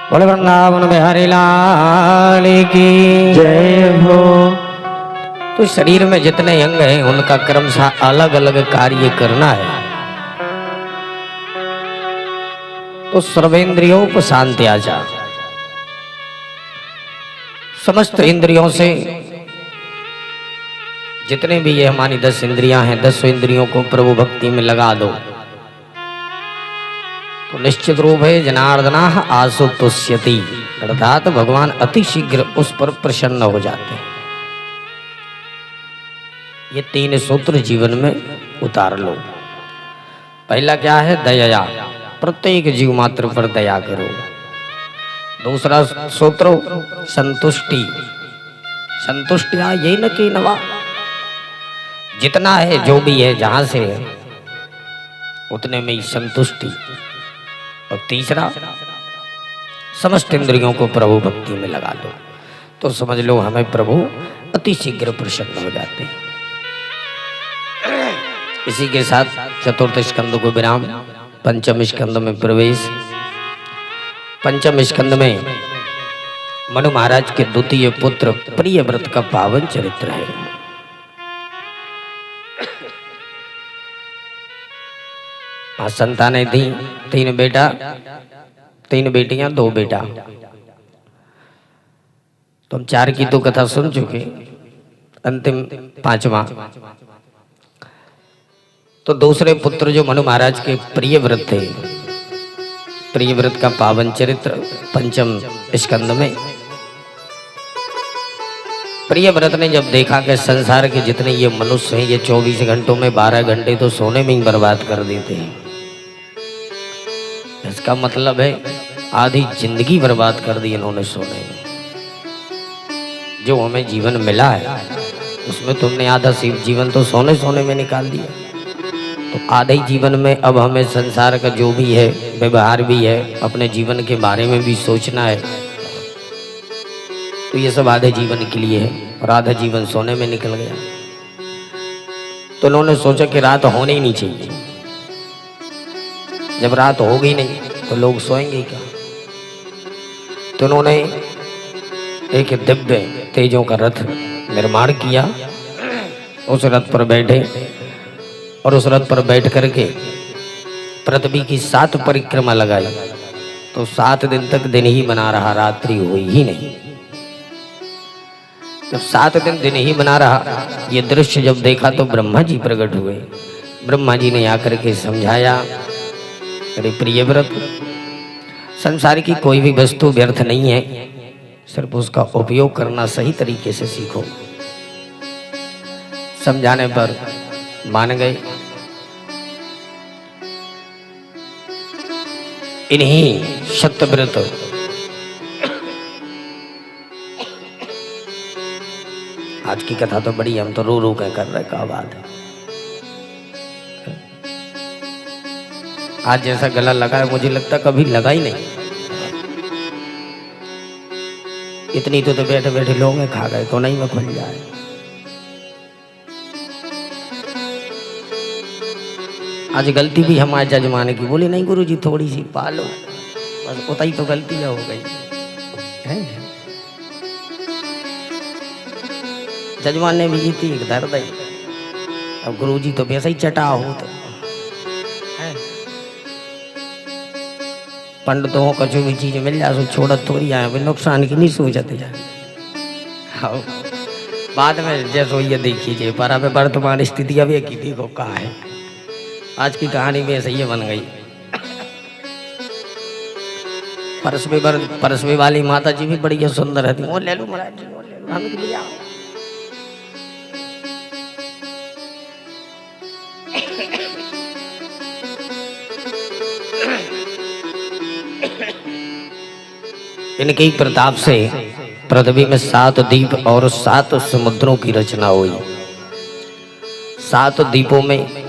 बोले वृंदावन बिहारी लाल की जय हो। तो शरीर में जितने अंग हैं उनका क्रमशः अलग अलग कार्य करना है। तो सर्वेंद्रियों को शांति आ जा, समस्त इंद्रियों से जितने भी ये हमारी 10 इंद्रियां हैं 10 इंद्रियों को प्रभु भक्ति में लगा दो, तो निश्चित रूप है जनार्दना आसु तुष्यति, अर्थात भगवान अति शीघ्र उस पर प्रसन्न हो जाते हैं। ये 3 सूत्र जीवन में उतार लो। पहला क्या है? दया, प्रत्येक जीव मात्र पर दया करो। दूसरा सूत्र संतुष्टि, संतुष्टिया यही न कि नवा, जितना है जो भी है जहां से है उतने में ही संतुष्टि। और तीसरा समस्त इंद्रियों को प्रभु भक्ति में लगा दो। तो समझ लो हमें प्रभु अति शीघ्र प्रसन्न हो जाते हैं। इसी के साथ चतुर्थ स्कंद को विराम, पंचम स्कंद में प्रवेश। पंचम स्कंद में मनु महाराज के द्वितीय पुत्र प्रियव्रत का पावन चरित्र है। संतानें थी, 3 बेटा 3 बेटियां 2 बेटा। तो हम 4 की तो कथा सुन चुके, अंतिम 5वां। तो दूसरे पुत्र जो मनु महाराज के प्रियव्रत थे, प्रियव्रत का पावन चरित्र पंचम स्कंद में। प्रियव्रत ने जब देखा कि संसार के जितने ये मनुष्य हैं, ये 24 घंटों में 12 घंटे तो सोने में ही बर्बाद कर देते हैं। इसका मतलब है आधी जिंदगी बर्बाद कर दी इन्होंने सोने में। जो हमें जीवन मिला है उसमें तुमने आधा जीवन तो सोने में निकाल दिया। तो आधे जीवन में अब हमें संसार का जो भी है, व्यवहार भी है, अपने जीवन के बारे में भी सोचना है। तो ये सब आधे जीवन के लिए है और आधा जीवन सोने में निकल गया। तो उन्होंने सोचा कि रात होनी ही नहीं चाहिए। जब रात होगी नहीं तो लोग सोएंगे क्या। तो उन्होंने एक दिव्य तेजों का रथ निर्माण किया। उस रथ पर बैठे और उस रथ पर बैठ करके पृथ्वी की 7 परिक्रमा लगाई। तो 7 दिन तक दिन ही बना रहा, रात्रि हुई ही नहीं। जब 7 दिन ही बना रहा, ये दृश्य जब देखा तो ब्रह्मा जी प्रकट हुए। ब्रह्मा जी ने आकर के समझाया, अरे प्रियव्रत, संसार की कोई भी वस्तु व्यर्थ नहीं है, सिर्फ उसका उपयोग करना सही तरीके से सीखो। समझाने पर मान गए। इन्हीं सत्यव्रत आज की कथा तो बड़ी, हम तो रो रो के कर रहे, क्या बात है। आज जैसा गला लगा है मुझे लगता कभी लगा ही नहीं। इतनी तो बैठे बैठे लोग खा गए तो नहीं में खुल जाए। आज गलती भी हमारे जजमाने की, बोले नहीं गुरुजी थोड़ी सी पालो, बस उतना ही तो गलती हो गई है। जजमान ने भी ये थी एक दर्द है। अब गुरुजी तो वैसे ही चटा हो तो पंडितों को जो भी चीज मिल जाए सो छोड़ थोड़ी आए, वे नुकसान की नहीं सोचते जाए। हाँ, बाद में जैसो ये देखिए, पर अब वर्तमान स्थिति अभी की देखो कहा है। आज की कहानी में ऐसे ही बन गई। परसवे वाली माता जी भी बड़ी सुंदर है। वो ले लो महाराज जी, वो ले लो, हमें ले आओ। इनके प्रताप से पृथ्वी में 7 द्वीप और 7 समुद्रों की रचना हुई। 7 द्वीपों में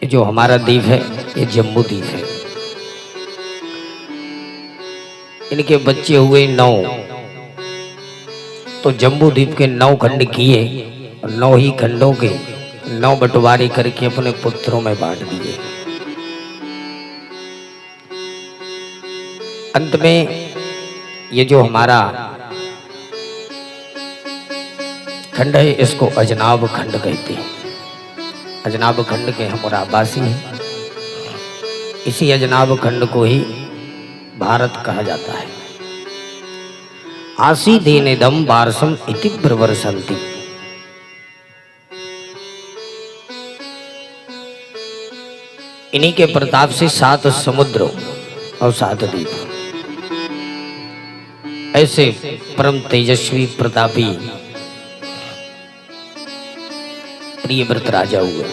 जो हमारा द्वीप है ये जम्बू द्वीप है। इनके बच्चे हुए 9। तो जम्बू द्वीप के 9 खंड किए और 9 ही खंडों के 9 बंटवारे करके अपने पुत्रों में बांट दिए। अंत में ये जो हमारा खंड है इसको अजनाब खंड कहते हैं। अजनाब खंड के हम आवासी हैं। इसी अजनाब खंड को ही भारत कहा जाता है। आसी देनेदम बारसम इति प्रवर्षन्ति। इन्हीं के प्रताप से 7 समुद्र और 7 द्वीप। ऐसे परम तेजस्वी प्रतापी प्रियव्रत राजा हुए।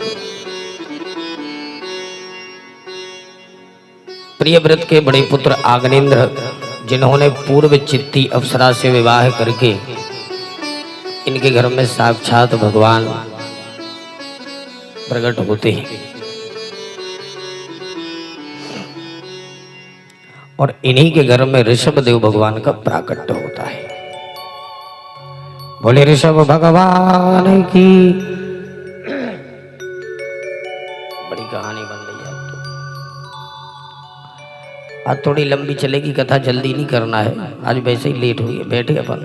प्रियव्रत के बड़े पुत्र आग्नेन्द्र, जिन्होंने पूर्व चित्ती अप्सरा से विवाह करके इनके घर में साक्षात भगवान प्रकट होते हैं। और इन्हीं के घर में ऋषभ देव भगवान का प्राकट्य होता है। बोले ऋषभ भगवान की। बड़ी कहानी बन रही है आज थोड़ी लंबी चलेगी कथा, जल्दी नहीं करना है। आज वैसे ही लेट हुई है, बैठे अपन,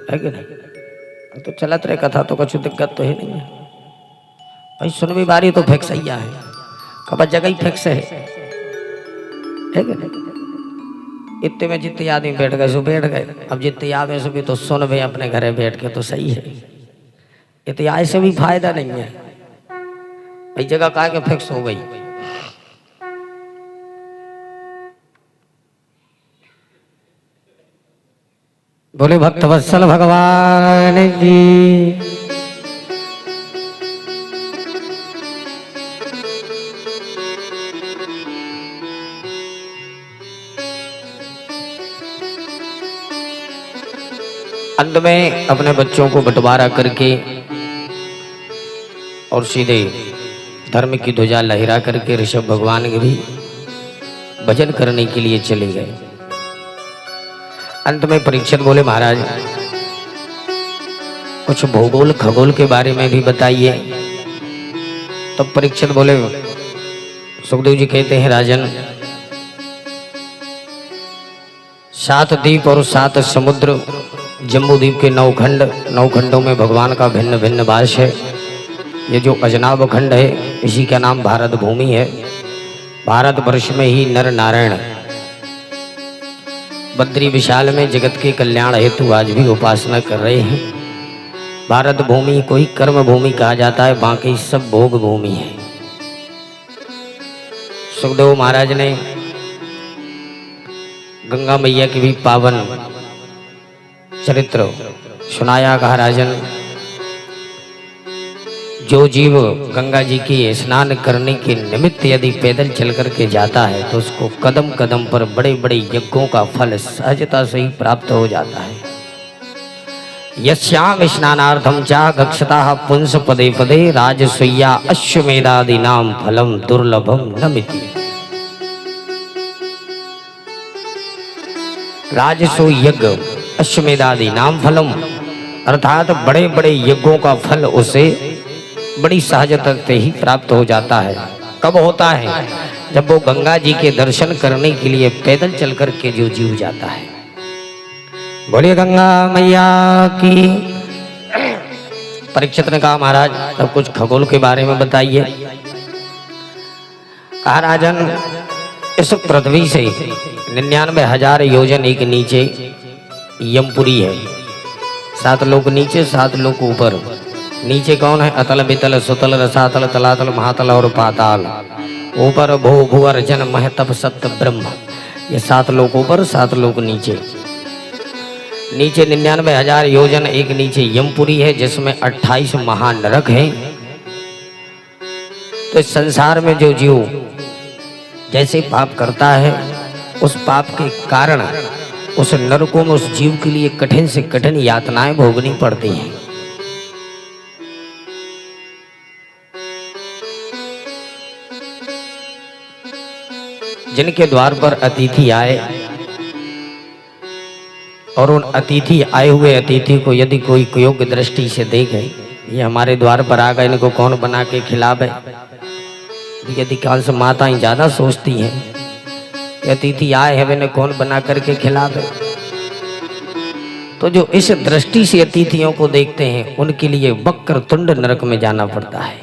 है कि नहीं? तो चलत रहे कथा, तो कुछ दिक्कत तो है नहीं है भाई। सुनवी बारी तो फिक्स ही है, कब जगह ही फिक्स है कि नहीं? इतने में जितने आदमी बैठ गए सो बैठ गए, अब जितने आवे सो भी तो सुन वे अपने घरे बैठ के, तो सही है। इतने आए से भी फायदा नहीं है भाई, जगह कहा के फिक्स हो गई। बोले भक्त वत्सल भगवान जी। अंत में अपने बच्चों को बंटवारा करके और सीधे धर्म की ध्वजा लहरा करके ऋषभ भगवान के भी भजन करने के लिए चले गए। अंत में परीक्षित बोले महाराज कुछ भूगोल खगोल के बारे में भी बताइए। तब परीक्षित बोले, सुखदेव जी कहते हैं राजन, 7 द्वीप और 7 समुद्र, जम्बू द्वीप के 9 खंड, 9 खंडों में भगवान का भिन्न भिन्न वास है। ये जो अजनाब खंड है इसी का नाम भारत भूमि है। भारत वर्ष में ही नर नारायण बद्री विशाल में जगत के कल्याण हेतु आज भी उपासना कर रहे हैं। भारत भूमि को ही कर्म भूमि कहा जाता है, बाकी सब भोग भूमि है। सुखदेव महाराज ने गंगा मैया की भी पावन चरित्र सुनाया। कहा राजन, जो जीव गंगा जी की स्नान करने के निमित्त यदि पैदल चल करके जाता है तो उसको कदम कदम पर बड़े बड़े यज्ञों का फल सहजता से ही प्राप्त हो जाता है। यस्याम स्नानार्थम चा गक्षता पुंस पदे पदे राजसूया अश्वमेधादि नाम फलम दुर्लभम न मिति। राजसो यज्ञ अश्वमेधादि नाम फलम, अर्थात बड़े बड़े यज्ञों का फल उसे बड़ी सहजता से ही प्राप्त हो जाता है। कब होता है? जब वो गंगा जी के दर्शन करने के लिए पैदल चल करके जो जीव जाता है। बोलिए गंगा मैया की। परीक्षित ने कहा महाराज तब कुछ खगोल के बारे में बताइए। कहा राजन, इस पृथ्वी से 99,000 योजन एक नीचे यमपुरी है। 7 लोक नीचे 7 लोक ऊपर। नीचे कौन है? अतल बितल सुतल रसातल तलातल महातल और पाताल। ऊपर भू भुवर जन मह तप सत्य ब्रह्म। ये 7 लोक ऊपर 7 लोक नीचे। नीचे 99,000 योजन एक नीचे यमपुरी है, जिसमें 28 महानरक हैं। तो इस संसार में जो जीव जैसे पाप करता है उस पाप के कारण उस नरकों में उस जीव के लिए कठिन से कठिन यातनाएं भोगनी पड़ती हैं। जिनके द्वार पर अतिथि आए और उन अतिथि आए हुए अतिथि को यदि कोई योग्य दृष्टि से देखे, ये हमारे द्वार पर आ गए, इनको कौन बना के खिलावे। यदि काल से माताएं ज्यादा सोचती हैं कि अतिथि आए हैं इन्हें कौन बना करके खिलावे, तो जो इस दृष्टि से अतिथियों को देखते हैं उनके लिए वक्र तुंड नरक में जाना पड़ता है,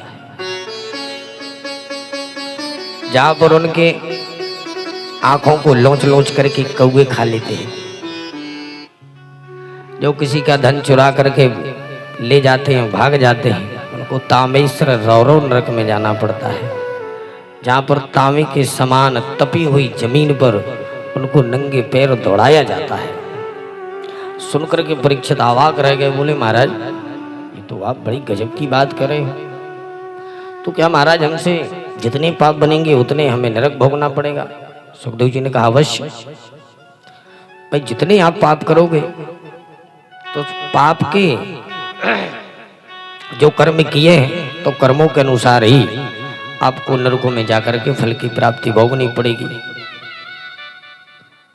जहां पर उनके आंखों को लोच लोच करके कौवे खा लेते हैं। जो किसी का धन चुरा करके ले जाते हैं, भाग जाते हैं, उनको तामेश्वर रौरव नरक में जाना पड़ता है, जहाँ पर तांबे के समान तपी हुई जमीन पर उनको नंगे पैर दौड़ाया जाता है। सुनकर के परीक्षित अवाक रह गए। बोले महाराज ये तो आप बड़ी गजब की बात कर रहे हो, तो क्या महाराज हमसे जितने पाप बनेंगे उतने हमें नरक भोगना पड़ेगा? सुखदेव जी ने कहा अवश्य भाई, जितने आप पाप करोगे तो पाप के जो कर्म किए हैं तो कर्मों के अनुसार ही आपको नरकों में जाकर के फल की प्राप्ति भोगनी पड़ेगी।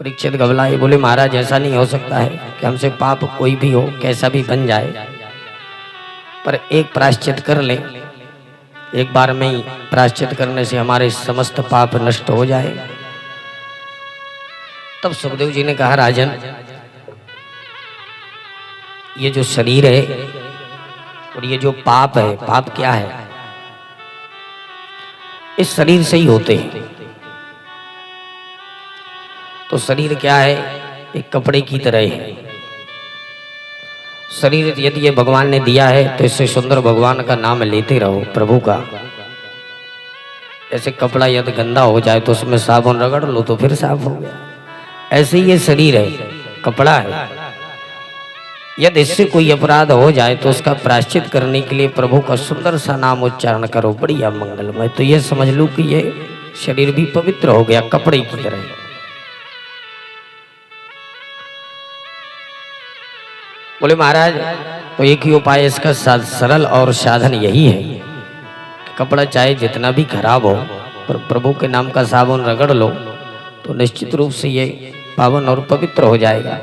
परीक्षित घबराए। बोले महाराज ऐसा नहीं हो सकता है कि हमसे पाप कोई भी हो कैसा भी बन जाए पर एक प्रायश्चित कर ले, एक बार में ही प्रायश्चित करने से हमारे समस्त पाप नष्ट हो जाए। तब सुखदेव जी ने कहा, राजन ये जो शरीर है और ये जो पाप है, पाप क्या है? इस शरीर से ही होते हैं। तो शरीर क्या है? एक कपड़े की तरह है। शरीर यदि ये भगवान ने दिया है तो इससे सुंदर भगवान का नाम लेते रहो, प्रभु का। ऐसे कपड़ा यदि गंदा हो जाए तो उसमें साबुन रगड़ लो तो फिर साफ हो गया। ऐसे ही ये शरीर है, कपड़ा है। यदि इससे कोई अपराध हो जाए तो उसका प्रायश्चित करने के लिए प्रभु का सुंदर सा नाम उच्चारण करो, बढ़िया मंगलमय। तो ये समझ लो कि ये शरीर भी पवित्र हो गया, कपड़े की तरह। बोले महाराज तो एक ही उपाय इसका सरल और साधन यही है कि कपड़ा चाहे जितना भी खराब हो पर प्रभु के नाम का साबुन रगड़ लो तो निश्चित रूप से ये पावन और पवित्र हो जाएगा।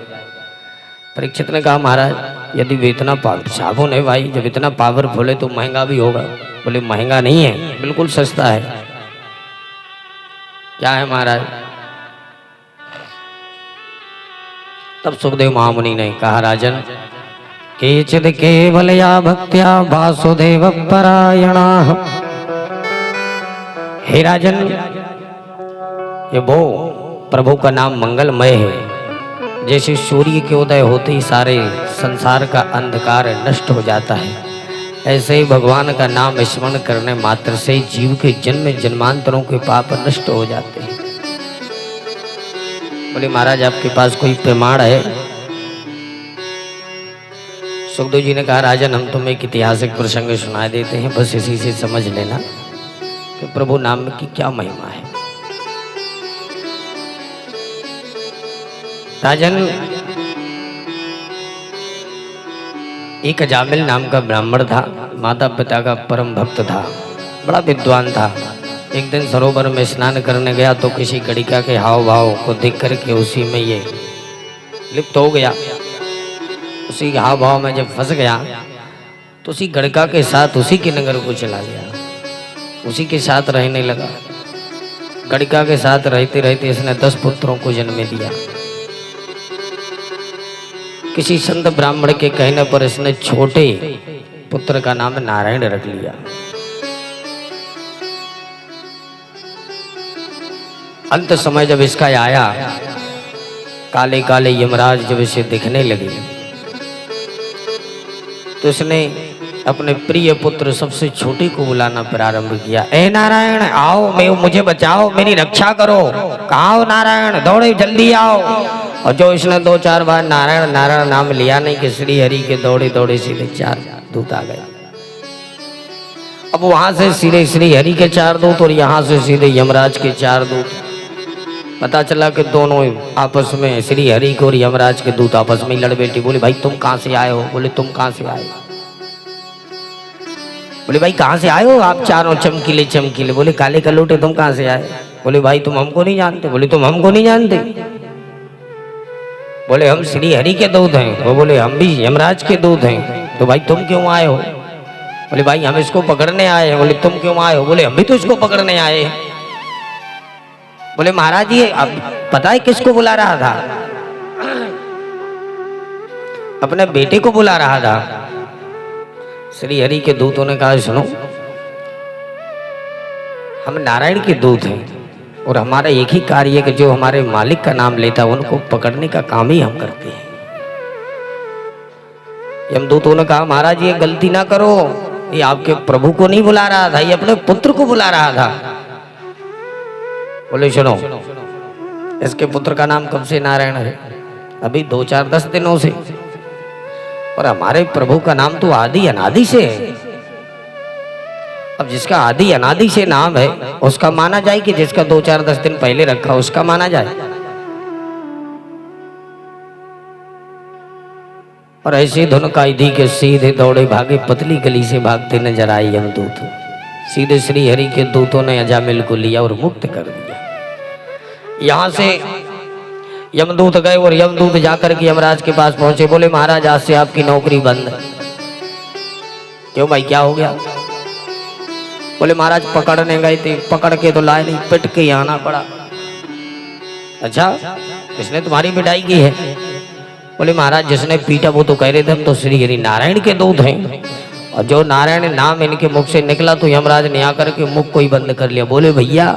परीक्षित ने कहा, महाराज यदि वे इतना साबुन है भाई, जब इतना पावरफुल है तो महंगा भी होगा। बोले महंगा नहीं है, बिल्कुल सस्ता है। क्या है महाराज? तब सुखदेव महामुनि ने कहा, राजन केचिद केवलया भक्त्या वासुदेव परायणा। हे राजन, ये वो प्रभु का नाम मंगलमय है। जैसे सूर्य के उदय होते ही सारे संसार का अंधकार नष्ट हो जाता है, ऐसे ही भगवान का नाम स्मरण करने मात्र से जीव के जन्म जन्मांतरों के पाप नष्ट हो जाते हैं। बोले महाराज आपके पास कोई प्रमाण है? सुखदेव जी ने कहा, राजन हम तुम्हें एक ऐतिहासिक प्रसंग सुना देते हैं, बस इसी से समझ लेना कि प्रभु नाम की क्या महिमा है। राजन एक अजामिल नाम का ब्राह्मण था, माता पिता का परम भक्त था, बड़ा विद्वान था। एक दिन सरोवर में स्नान करने गया तो किसी गड़िका के हाव भाव को देख करके उसी में ये लिप्त हो गया। उसी हाव भाव में जब फंस गया तो उसी गड़िका के साथ उसी के नगर को चला गया, उसी के साथ रहने लगा। गड़िका के साथ रहते रहते इसने 10 पुत्रों को जन्म दिया। किसी संत ब्राह्मण के कहने पर इसने छोटे पुत्र का नाम नारायण रख लिया। अंत समय जब इसका आया, काले काले यमराज जब इसे दिखने लगे तो इसने अपने प्रिय पुत्र सबसे छोटे को बुलाना प्रारंभ किया। ए नारायण आओ, मुझे बचाओ, मेरी रक्षा करो। कहाँ हो नारायण? दौड़े जल्दी आओ। और जो इसने 2-4 बार नारायण नारायण नाम लिया नहीं कि श्री हरि के दौड़े दौड़े सीधे 4 दूत आ गए। अब वहां से सीधे श्री हरि के 4 दूत और यहाँ से सीधे यमराज के 4 दूत। पता चला कि दोनों आपस में, श्री हरि को और यमराज के दूत आपस में लड़ बैठे। बोले भाई तुम कहाँ से आए हो? बोले तुम कहाँ से आए? बोले भाई कहाँ से आए हो आप चारों चमकीले चमकीले? बोले काले कलोटे तुम कहाँ से आए? बोले भाई तुम हमको नहीं जानते? बोले तुम हमको नहीं जानते? बोले हम श्री हरि के दूत हैं। वो बोले हम भी यमराज के दूत हैं। तो भाई तुम क्यों आए हो? बोले भाई हम इसको पकड़ने आए हैं। बोले तुम क्यों आए हो? बोले हम भी तो इसको पकड़ने आए हैं। बोले महाराज ये अब पता है किसको बुला रहा था? अपने बेटे को बुला रहा था। श्री हरि के दूतों ने कहा, सुनो हम नारायण के दूत हैं और हमारा एक ही कार्य है कि जो हमारे मालिक का नाम लेता है उनको पकड़ने का काम ही हम करते हैं। यमदूतों ने कहा, महाराज ये गलती ना करो, ये आपके प्रभु को नहीं बुला रहा था, ये अपने पुत्र को बुला रहा था। बोले सुनो, इसके पुत्र का नाम कब से नारायण है? अभी 2-4-10 दिनों से। और हमारे प्रभु का नाम तो आदि अनादि से है। अब जिसका आदि अनादि से नाम है उसका माना जाए कि जिसका 2-4-10 दिन पहले रखा उसका माना जाए? और ऐसे धुन कायदी के सीधे दौड़े भागे, पतली गली से भागते नजर आए यमदूत। सीधे श्री हरि के दूतों ने अजामिल को लिया और मुक्त कर दिया। यहां से यमदूत गए और यमदूत जाकर के यमराज के पास पहुंचे। बोले महाराज आज से आपकी नौकरी बंद है, क्यों भाई क्या हो गया? बोले महाराज पकड़ने गए थे, पकड़ के तो लाए नहीं, पिट के ही आना पड़ा। अच्छा, इसने तुम्हारी पिटाई की है? बोले महाराज जिसने पीटा वो तो कह रहे थे हम तो श्री हरि नारायण के दूत हैं, और जो नारायण नाम इनके मुख से निकला तो यमराज ने आकर के मुख को ही बंद कर लिया। बोले भैया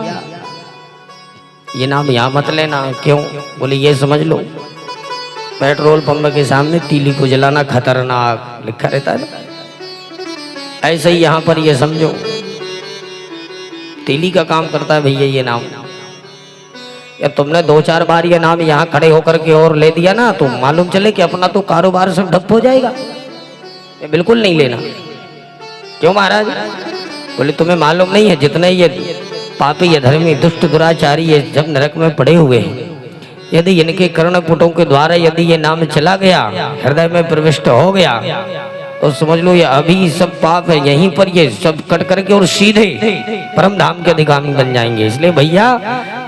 ये नाम यहाँ मत लेना। क्यों? बोले ये समझ लो, पेट्रोल पंप के सामने तीली को जलाना खतरनाक लिखा रहता है, ऐसे ही यहाँ पर ये समझो तीली का काम करता है भैया ये नाम। या तुमने 2-4 बार ये नाम यहाँ खड़े होकर के और ले दिया ना तो मालूम चले कि अपना तो कारोबार सब ठप हो जाएगा। ये बिल्कुल नहीं लेना। क्यों महाराज? बोले तुम्हें मालूम नहीं है जितने ये पापी अधर्मी दुष्ट दुराचारी ये जब नरक में पड़े हुए हैं, यदि इनके कर्णपुटों के द्वारा यदि ये नाम चला गया, हृदय में प्रविष्ट हो गया, तो समझ लो ये अभी सब पाप है यहीं पर ये सब कट करके और सीधे परम धाम के अधिगामी बन जाएंगे। इसलिए भैया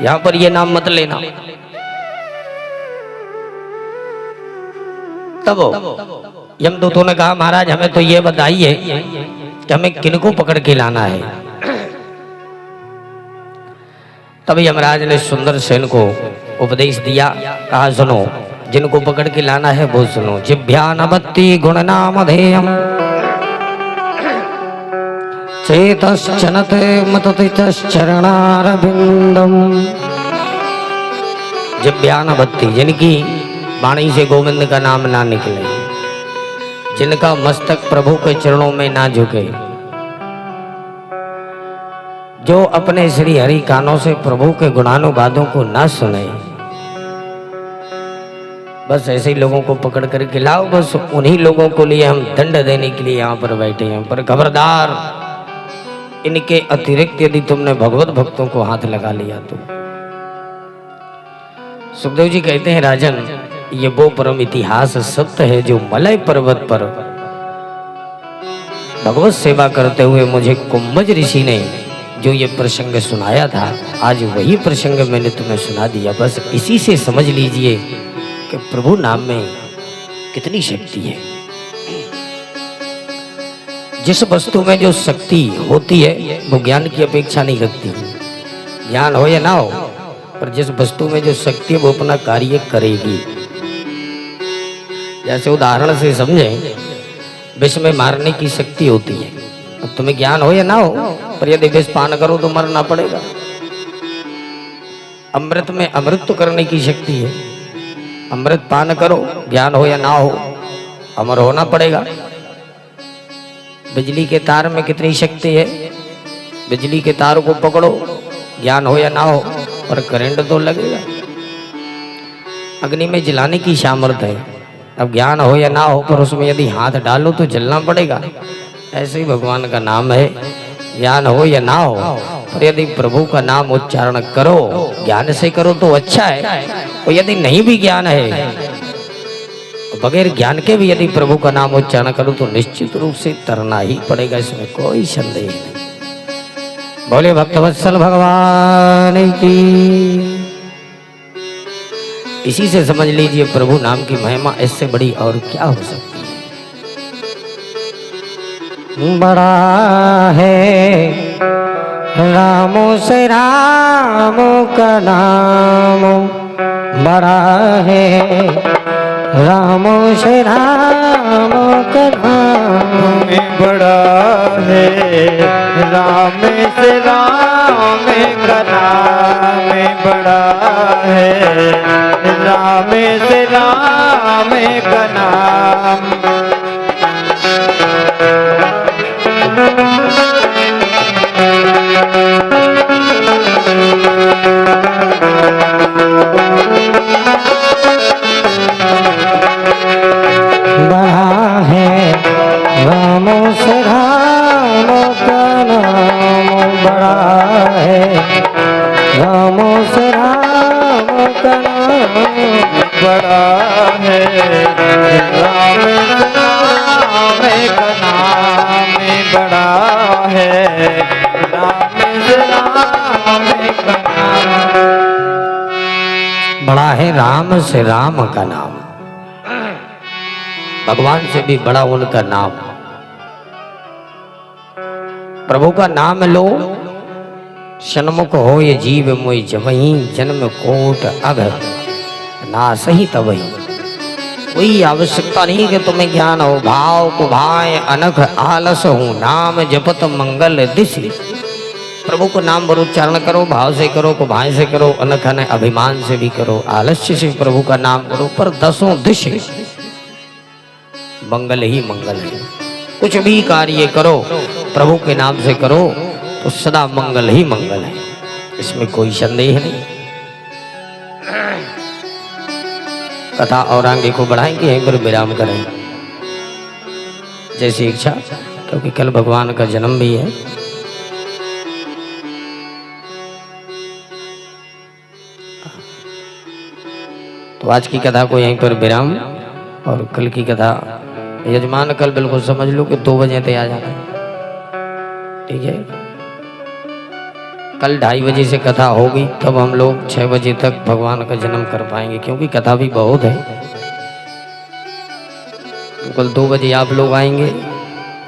यहाँ पर ये नाम मत लेना। तब यमदूतों ने कहा महाराज हमें तो ये बताइए कि हमें किनको पकड़ के लाना है। तब यमराज ने सुंदर सेन को उपदेश दिया, कहा सुनो जिनको पकड़ के लाना है वो सुनो। जिभ्यानवत्ति गुणनामधेयम् चेतश्चनते मततिचरणारविंदम्। जिभ्यानवत्ति जिनकी वाणी से गोविंद का नाम ना निकले, जिनका मस्तक प्रभु के चरणों में ना झुके, जो अपने श्री हरि कानों से प्रभु के गुणानुवादों को ना सुने, बस ऐसे ही लोगों को पकड़ कर के लाओ। बस उन्हीं लोगों को लिए हम दंड देने के लिए यहाँ पर बैठे हैं। पर खबरदार इनके अतिरिक्त यदि तुमने भगवत भक्तों को हाथ लगा लिया तो। सुखदेव जी कहते हैं राजन ये वो परम इतिहास सत्य है जो मलय पर्वत पर भगवत सेवा करते हुए मुझे कुंभज ऋषि ने जो ये प्रसंग सुनाया था, आज वही प्रसंग मैंने तुम्हें सुना दिया। बस इसी से समझ लीजिए कि प्रभु नाम में कितनी शक्ति है। जिस वस्तु में जो शक्ति होती है वो ज्ञान की अपेक्षा नहीं रखती, ज्ञान हो या ना हो, पर जिस वस्तु में जो शक्ति है वो अपना कार्य करेगी। जैसे उदाहरण से समझें, विष में मारने की शक्ति होती है। अब तुम्हें ज्ञान हो या ना हो, पर यदि विष पान करो तो मरना पड़ेगा। अमृत में अमृत करने की शक्ति है, अमृत पान करो ज्ञान हो या ना हो, अमर होना पड़ेगा। बिजली के तार में कितनी शक्ति है, बिजली के तार को पकड़ो ज्ञान हो या ना हो, पर करंट तो लगेगा। अग्नि में जलाने की सामर्थ्य है, अब ज्ञान हो या ना हो, पर उसमें यदि हाथ डालो तो जलना पड़ेगा। ऐसे ही भगवान का नाम है, ज्ञान हो या ना हो, पर यदि प्रभु का नाम उच्चारण करो, ज्ञान से करो तो अच्छा है, और यदि नहीं भी ज्ञान है, बगैर ज्ञान के भी यदि प्रभु का नाम उच्चारण करो तो निश्चित रूप से तरना ही पड़ेगा, इसमें कोई संदेह नहीं। बोले भक्तवत्सल भगवान की। इसी से समझ लीजिए प्रभु नाम की महिमा इससे बड़ी और क्या हो सकती है। बड़ा है रामो से राम का नाम, बड़ा है रामो से राम का नाम, बड़ा है राम से राम का नाम, बड़ा है राम से राम का नाम। बड़ा है राम का नाम, बड़ा है राम का नाम, बड़ा है राम से राम का नाम। भगवान से भी बड़ा उनका नाम। प्रभु का नाम लो, सन्मुख हो ये जीव मोई जवही, जन्म कोट अघ ना सही तबही। कोई आवश्यकता नहीं कि तुम्हें ज्ञान हो, भाव को भाए अनघ आलस हूँ, नाम जपत मंगल दिशि। प्रभु को नाम उच्चारण करो, भाव से करो, को भाई से करो, अनख ने अभिमान से भी करो, आलस्य से प्रभु का नाम करो, पर दसों दिश मंगल ही मंगल है। कुछ भी कार्य करो प्रभु के नाम से करो तो सदा मंगल ही मंगल है, इसमें कोई संदेह नहीं। कथा और आगे को बढ़ाएंगे, यहीं पर विराम करें जैसी इच्छा, क्योंकि कल भगवान का जन्म भी है। तो आज की कथा को यहीं पर विराम, और कल की कथा यजमान कल बिल्कुल समझ लो कि 2 बजे तक आ जाना है, ठीक है। कल 2:30 बजे से कथा होगी, तब हम लोग 6 बजे तक भगवान का जन्म कर पाएंगे, क्योंकि कथा भी बहुत है। तो कल 2 बजे आप लोग आएंगे,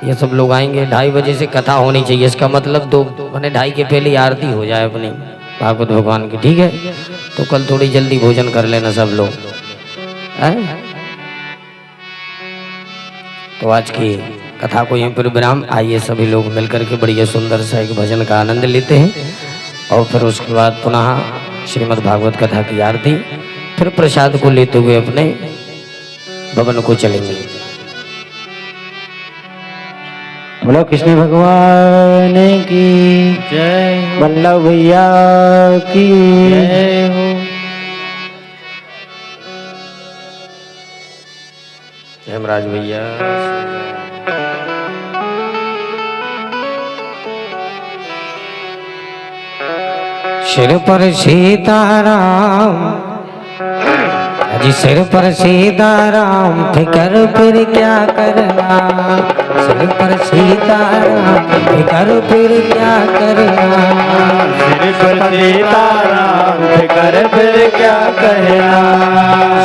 ये सब लोग आएंगे, 2:30 बजे से कथा होनी चाहिए। इसका मतलब 2 मैंने 2:30 के पहले आरती हो जाए अपनी भागवत भगवान की, ठीक है। तो कल थोड़ी जल्दी भोजन कर लेना सब लोग, हैं? तो आज की कथा को यहीं पर विराम। आइए सभी लोग मिलकर के बढ़िया सुंदर सा एक भजन का आनंद लेते हैं, और फिर उसके बाद पुनः श्रीमद् भागवत कथा की आरती, फिर प्रसाद को लेते हुए अपने भवन को चलेंगे। बोलो कृष्ण भगवान की जय, बल्लभ भैया की जय हो। हेमराज भैया सिर पर सीताराम, जी सिर पर सीताराम, फिकर फिर क्या करना, सिर पर सीताराम, फिकर फिर क्या करना, सिर पर सीताराम, फिकर फिर क्या कहना,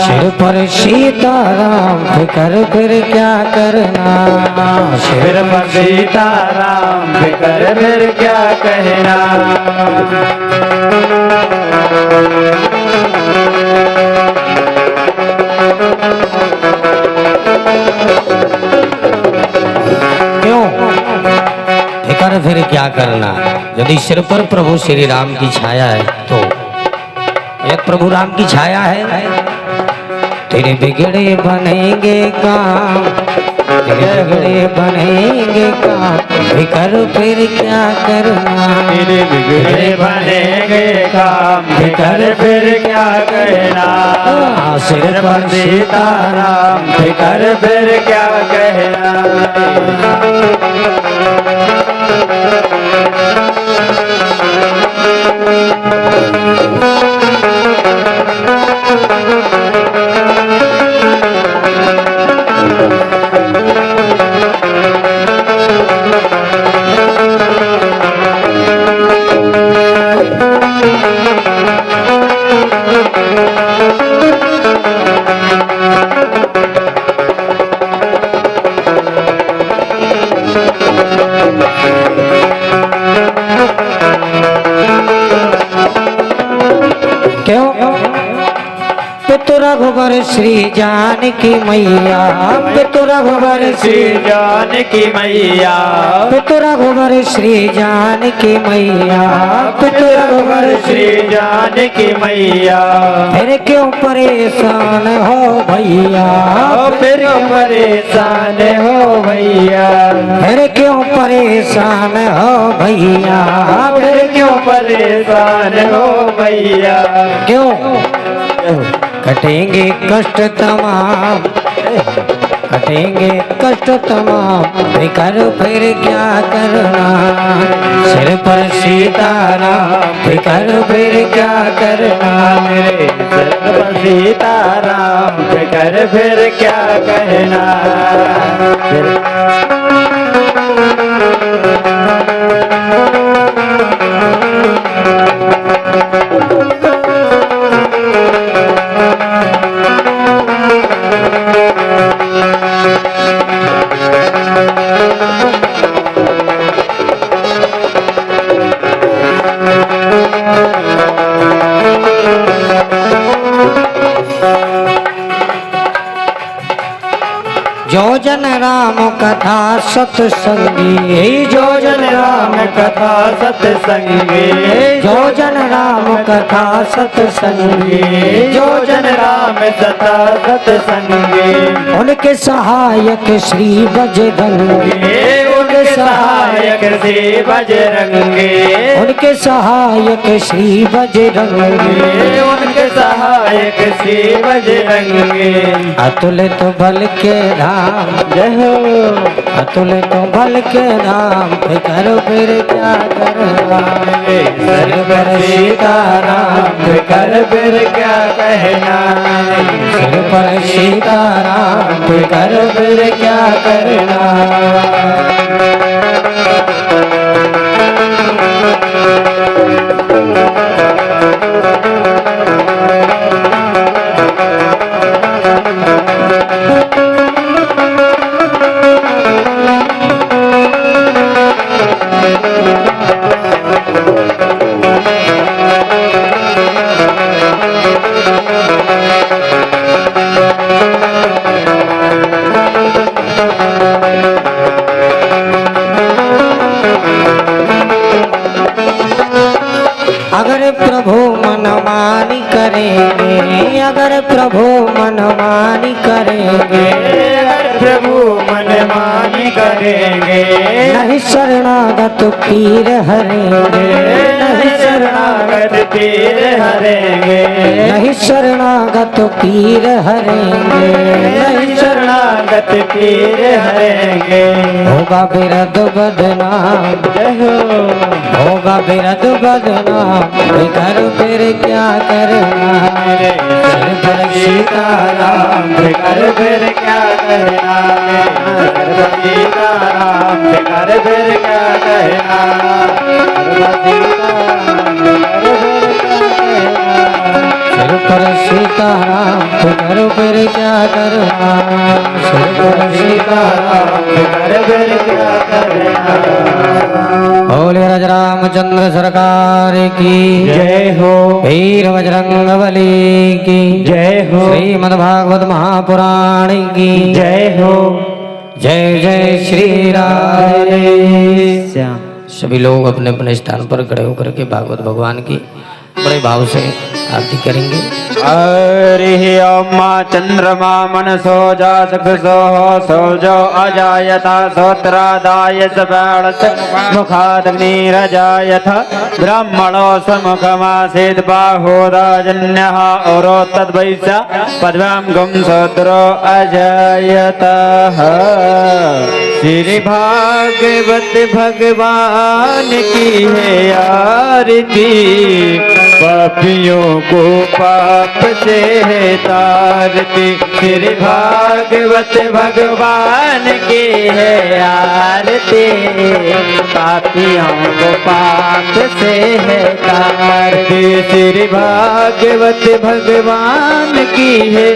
सिर पर सीताराम, फिकर फिर क्या करना, सिर पर सीताराम, फिकर फिर क्या कहना। क्यों फिकर फिर क्या करना? यदि सिर पर प्रभु श्री राम की छाया है तो यदि प्रभु राम की छाया है, तेरे बिगड़े बनेंगे काम, तेरे बिगड़े बनेंगे काम, फिकर फिर क्या करना, तेरे बिगड़े बनेंगे काम, फिकर फिर क्या कहना, सिर पर सीताराम, फिकर फिर क्या कहना। रघुवर श्री जानकी मैया, पितु रघुवर श्री जानकी मैया, पितु रघुवर श्री जानकी मैया, पितु रघुवर श्री जानकी मैया, फिर क्यों परेशान हो भैया, फिर क्यों परेशान हो भैया, फिर क्यों परेशान हो भैया, फिर क्यों परेशान हो भैया, क्यों कटेंगे कष्ट तमाम, कटेंगे कष्ट तमाम, फिकर फिर क्या करना, सिर पर सीताराम, फिकर फिर क्या करना, मेरे सिर पर सीताराम, फिकर फिर क्या कहना। कथा सत्संगी, जो जन राम कथा सत्संगी, जो जन राम कथा सत्संगी, जो जन राम कथा सत्संगी, उनके सहायक श्री बजरंगी, उनके सहायक श्री बजरंगी, उनके सहायक श्री बजरंगी, उनके सहायक श्री बजरंगी। अतुलित बल के धाम, जय हो। अतुलित बल के धाम, करो फिर क्या करना, सर पर सीताराम कर फिर क्या कहना, सिर पर सीताराम, कर फिर क्या करना। अगर प्रभु मनमानी करेंगे, अगर प्रभु मनमानी करेंगे, अगर प्रभु मनमानी करेंगे, नहीं शरणागत पीर हरेंगे, नहीं शरणागत पीर हरेंगे, नहीं शरणागत पीर हरेंगे, नहीं शरणागत पीर हरेंगे। होगा बिरद बदनाम, जय हो। होगा बिरद बदनाम, कर फिर क्या करना, सर पर सीताराम कर फिर क्या कहना, सर पर सीताराम कर फिर क्या कहना, सिर पर सीताराम, कर फिर क्या करना, सिर पर सीताराम, कर फिर क्या करना। बोले राज रामचंद्र सरकार की जय हो। वीर बजरंग बली की जय हो। श्रीमद् भागवत महापुराण की जय हो। जय जय श्री राधे श्याम। सभी लोग अपने अपने स्थान पर खड़े होकर के भागवत भगवान की बड़े भाव से आरती करेंगे। हरि ओम चंद्रमा मनसो जासो सौजो अजायता सोत्रादाय सबाणस मुखादग्निरजायथ ब्राह्मणो समुखमासीद् बाहोदाजन्यः औरो तद्वैसा पद्मां गुं सोत्रो अजायतः। श्री भागवत भगवान की है आरती, पापियों को पाप से है तारती। श्री भागवत भगवान की है आरती, पापियों को पाप से है तारती। श्री भागवत भगवान की है